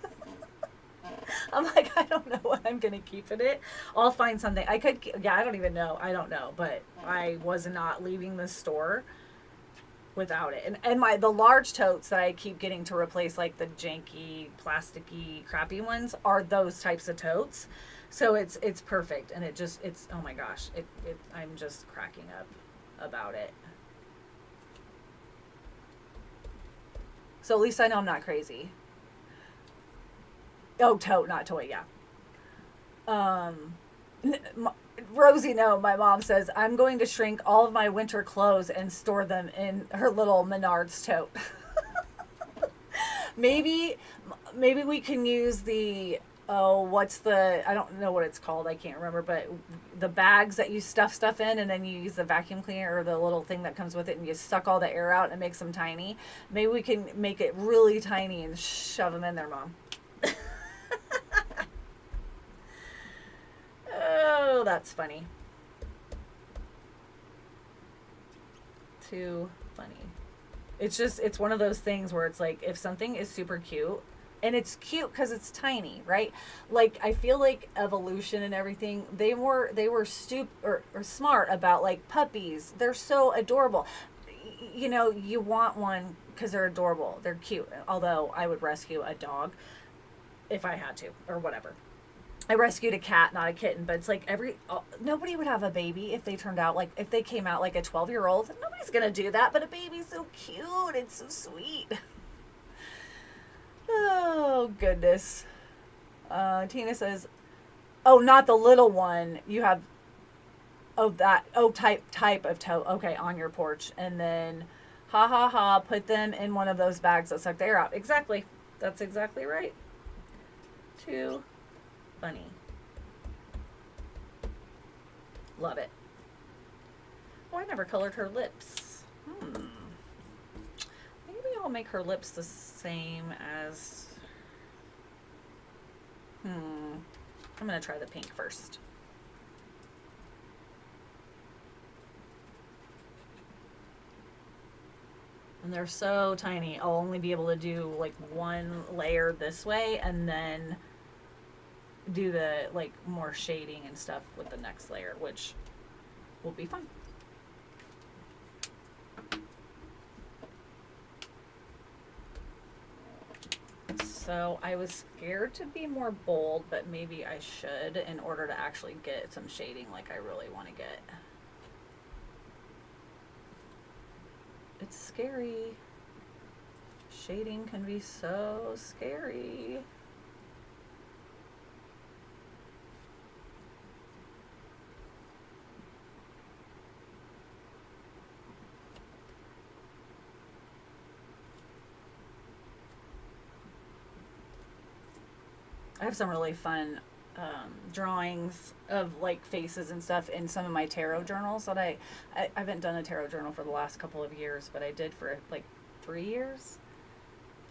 S1: I'm like, I don't know what I'm going to keep in it. I'll find something. I could, yeah, I don't even know. I don't know. But I was not leaving the store without it. And the large totes that I keep getting to replace, like the janky, plasticky, crappy ones, are those types of totes. So it's perfect. And it's, oh my gosh, I'm just cracking up about it. So at least I know I'm not crazy. Oh, tote, not toy, yeah. Rosie, no, my mom says, I'm going to shrink all of my winter clothes and store them in her little Menards tote. Maybe we can use the, I don't know what it's called, I can't remember, but the bags that you stuff in and then you use the vacuum cleaner or the little thing that comes with it and you suck all the air out and it makes them tiny. Maybe we can make it really tiny and shove them in there, Mom. Oh, that's funny. Too funny. It's one of those things where it's like, if something is super cute, and it's cute because it's tiny, right? Like, I feel like evolution and everything, they were or smart about like puppies. They're so adorable. You know, you want one because they're adorable. They're cute. Although I would rescue a dog if I had to, or whatever. I rescued a cat, not a kitten, but it's like nobody would have a baby if they turned out like, if they came out like a 12-year-old. Nobody's going to do that, but a baby's so cute. It's so sweet. Oh, goodness. Tina says, oh, not the little one. You have, type of tote. Okay, on your porch. And then, put them in one of those bags that suck the air out. Exactly. That's exactly right. Too funny. Love it. Oh, I never colored her lips. Maybe I'll make her lips the same as... I'm going to try the pink first. And they're so tiny. I'll only be able to do like one layer this way and then do the like more shading and stuff with the next layer, which will be fun. So I was scared to be more bold, but maybe I should in order to actually get some shading like I really want to get. It's scary. Shading can be so scary. I have some really fun drawings of like faces and stuff in some of my tarot journals that I haven't done a tarot journal for the last couple of years, but I did for like 3 years.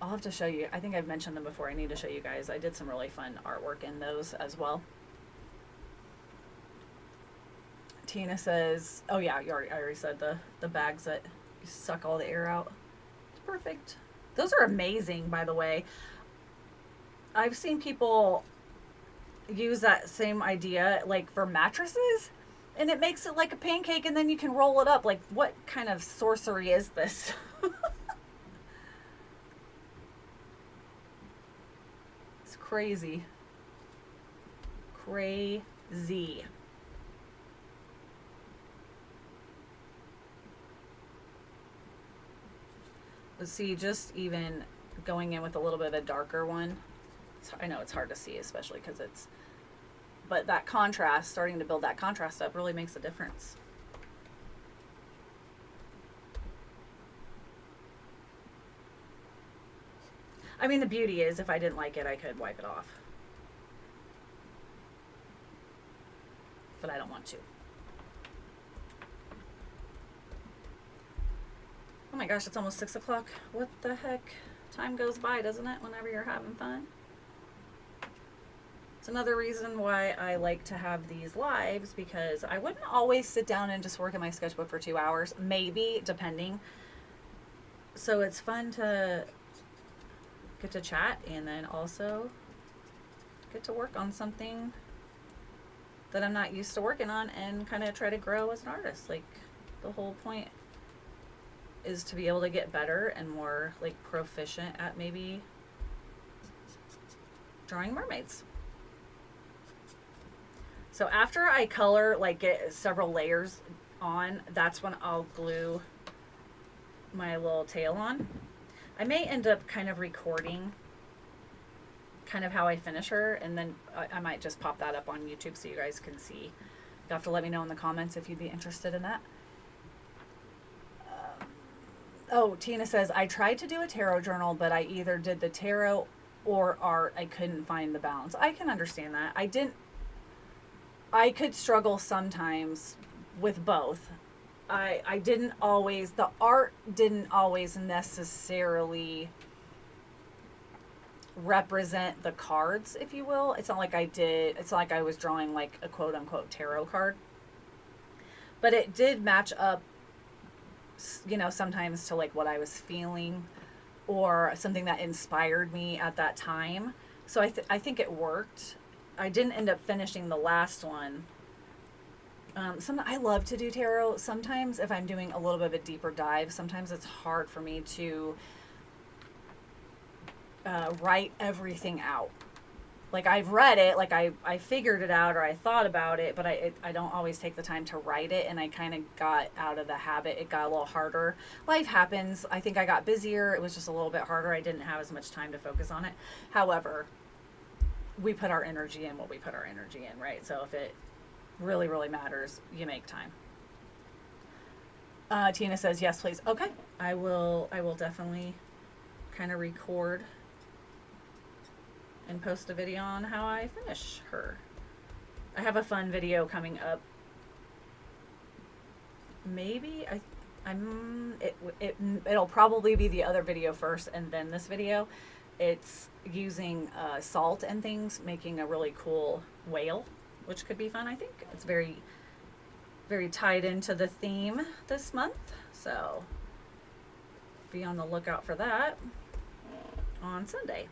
S1: I'll have to show you. I think I've mentioned them before. I need to show you guys. I did some really fun artwork in those as well. Tina says, oh yeah, I already said the bags that you suck all the air out. It's perfect. Those are amazing, by the way. I've seen people use that same idea like for mattresses, and it makes it like a pancake and then you can roll it up. Like, what kind of sorcery is this? crazy. Crazy. Let's see, just even going in with a little bit of a darker one. I know it's hard to see, especially because it's, but that contrast, starting to build that contrast up really makes a difference. I mean, the beauty is if I didn't like it, I could wipe it off. But I don't want to. Oh my gosh, it's almost 6 o'clock. What the heck? Time goes by, doesn't it, whenever you're having fun? It's another reason why I like to have these lives, because I wouldn't always sit down and just work in my sketchbook for 2 hours, maybe, depending. So it's fun to get to chat and then also get to work on something that I'm not used to working on and kind of try to grow as an artist. Like, the whole point is to be able to get better and more like proficient at maybe drawing mermaids. So after I color, like get several layers on, that's when I'll glue my little tail on. I may end up kind of recording kind of how I finish her, and then I might just pop that up on YouTube so you guys can see. You'll have to let me know in the comments if you'd be interested in that. Oh, Tina says, I tried to do a tarot journal, but I either did the tarot or art. I couldn't find the balance. I can understand that. I could struggle sometimes with both. I didn't always, the art didn't always necessarily represent the cards, if you will. It's not like it's not like I was drawing like a quote unquote tarot card. But it did match up, you know, sometimes to like what I was feeling or something that inspired me at that time. So I think it worked. I didn't end up finishing the last one. I love to do tarot. Sometimes if I'm doing a little bit of a deeper dive, sometimes it's hard for me to write everything out. Like, I've read it, like I figured it out or I thought about it, but I don't always take the time to write it, and I kind of got out of the habit. It got a little harder. Life happens. I think I got busier. It was just a little bit harder. I didn't have as much time to focus on it. However, we put our energy in what we put our energy in, right? So if it really, really matters, you make time. Tina says, yes, please. Okay. I will definitely kind of record and post a video on how I finish her. I have a fun video coming up. Maybe it'll probably be the other video first and then this video. It's using salt and things, making a really cool whale, which could be fun. I think it's very, very tied into the theme this month. So be on the lookout for that on Sunday.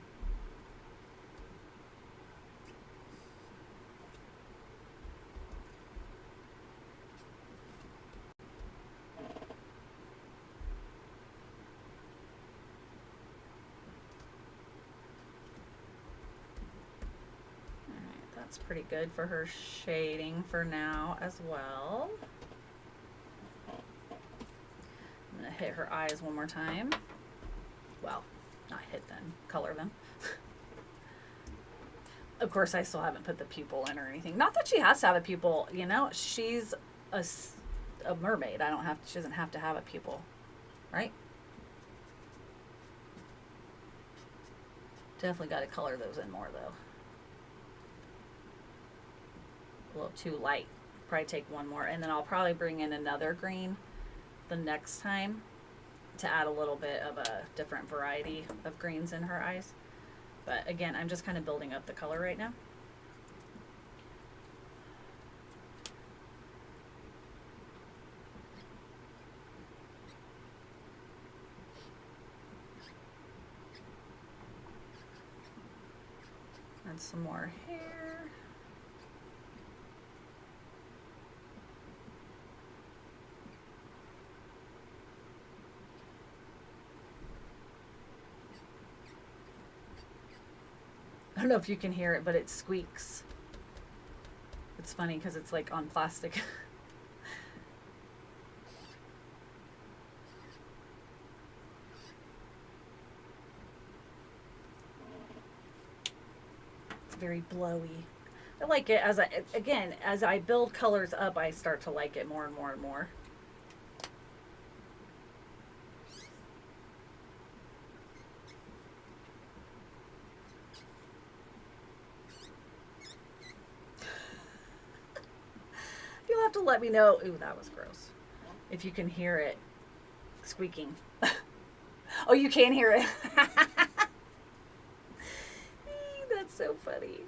S1: That's pretty good for her shading for now as well. I'm going to hit her eyes one more time. Well, not hit them, color them. Of course, I still haven't put the pupil in or anything. Not that she has to have a pupil, you know. She's a mermaid. She doesn't have to have a pupil, right? Definitely got to color those in more though. A little too light. Probably take one more, and then I'll probably bring in another green the next time to add a little bit of a different variety of greens in her eyes. But again, I'm just kind of building up the color right now. Add some more hair. I don't know if you can hear it, but it squeaks. It's funny because it's like on plastic. It's very blowy. I like it as as I build colors up, I start to like it more and more and more. You'll have to let me know. Ooh, that was gross. If you can hear it squeaking. Oh, you can't hear it. That's so funny.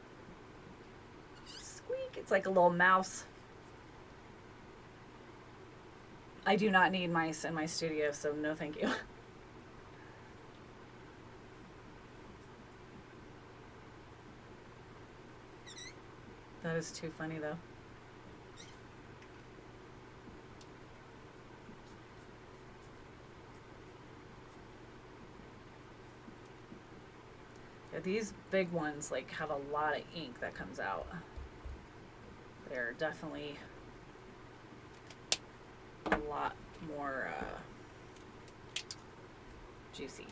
S1: Squeak. It's like a little mouse. I do not need mice in my studio, so no thank you. That is too funny though. Yeah, these big ones like have a lot of ink that comes out. They're definitely a lot more juicy.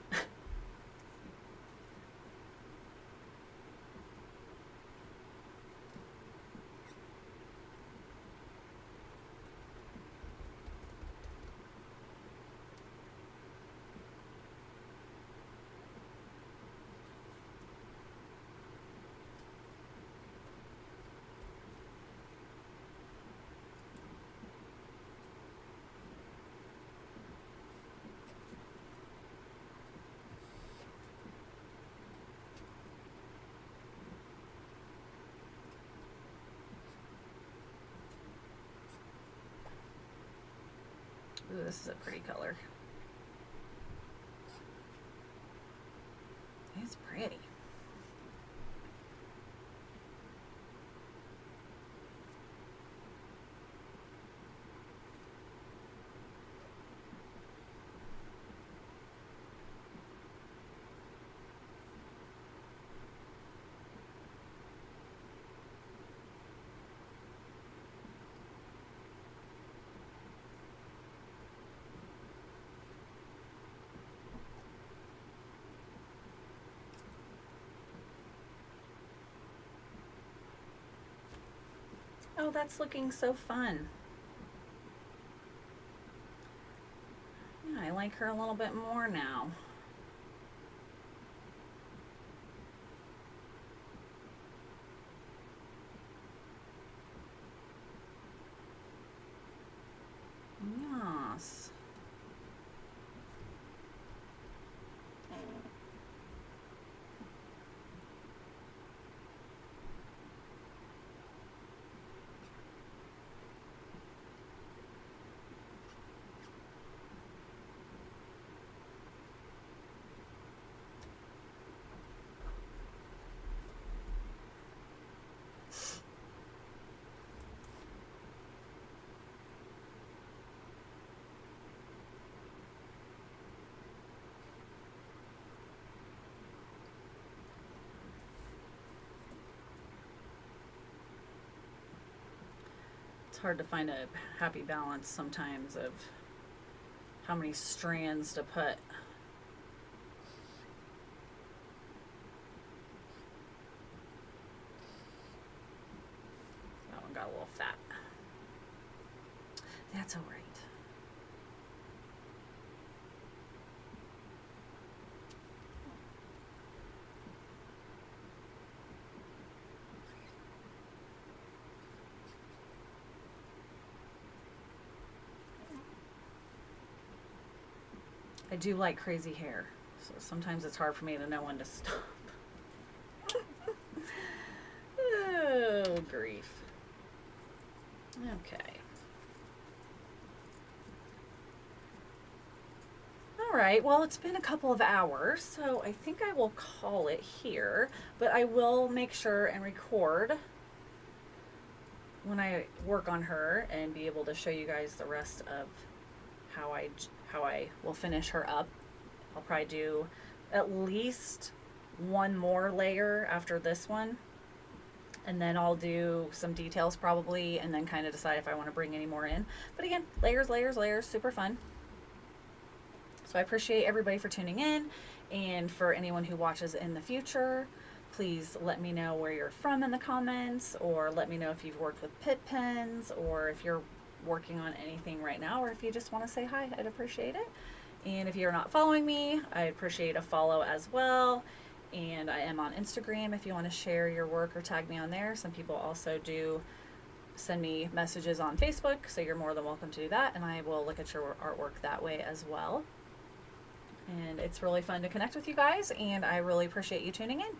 S1: Ooh, this is a pretty color. It's pretty. Oh, that's looking so fun. Yeah, I like her a little bit more now. Yes. It's hard to find a happy balance sometimes of how many strands to put. That one got a little fat. That's all right. I do like crazy hair, so sometimes it's hard for me to know when to stop. Oh, grief. Okay. All right, well, it's been a couple of hours, so I think I will call it here, but I will make sure and record when I work on her and be able to show you guys the rest of how I will finish her up. I'll probably do at least one more layer after this one, and then I'll do some details probably, and then kind of decide if I want to bring any more in. But again, layers, layers, layers, super fun. So I appreciate everybody for tuning in, and for anyone who watches in the future, please let me know where you're from in the comments, or let me know if you've worked with Pitt Pens, or if you're working on anything right now, or if you just want to say hi. I'd appreciate it. And if you're not following me, I appreciate a follow as well. And I am on Instagram if you want to share your work or tag me on there. Some people also do send me messages on Facebook, so you're more than welcome to do that, and I will look at your artwork that way as well. And it's really fun to connect with you guys, and I really appreciate you tuning in.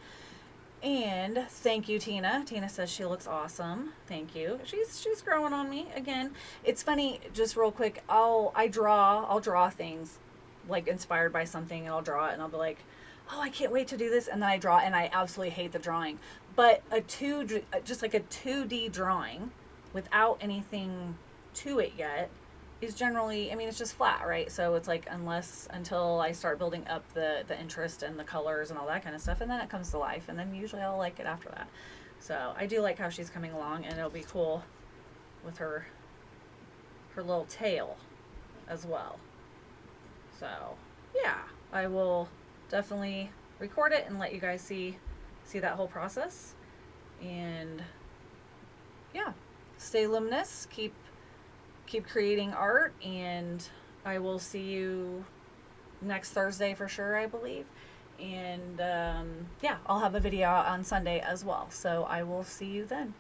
S1: And thank you, Tina. Tina says she looks awesome. Thank you. She's growing on me again. It's funny, just real quick, I'll draw things like inspired by something, and I'll draw it, and I'll be like, oh, I can't wait to do this, and then I draw, and I absolutely hate the drawing. But just like a 2D drawing without anything to it yet is generally, I mean, it's just flat, right? So it's like, until I start building up the interest and the colors and all that kind of stuff, and then it comes to life, and then usually I'll like it after that. So I do like how she's coming along, and it'll be cool with her little tail as well. So yeah, I will definitely record it and let you guys see that whole process. And yeah, stay luminous, keep creating art, and I will see you next Thursday for sure, I believe. And yeah, I'll have a video on Sunday as well, so I will see you then.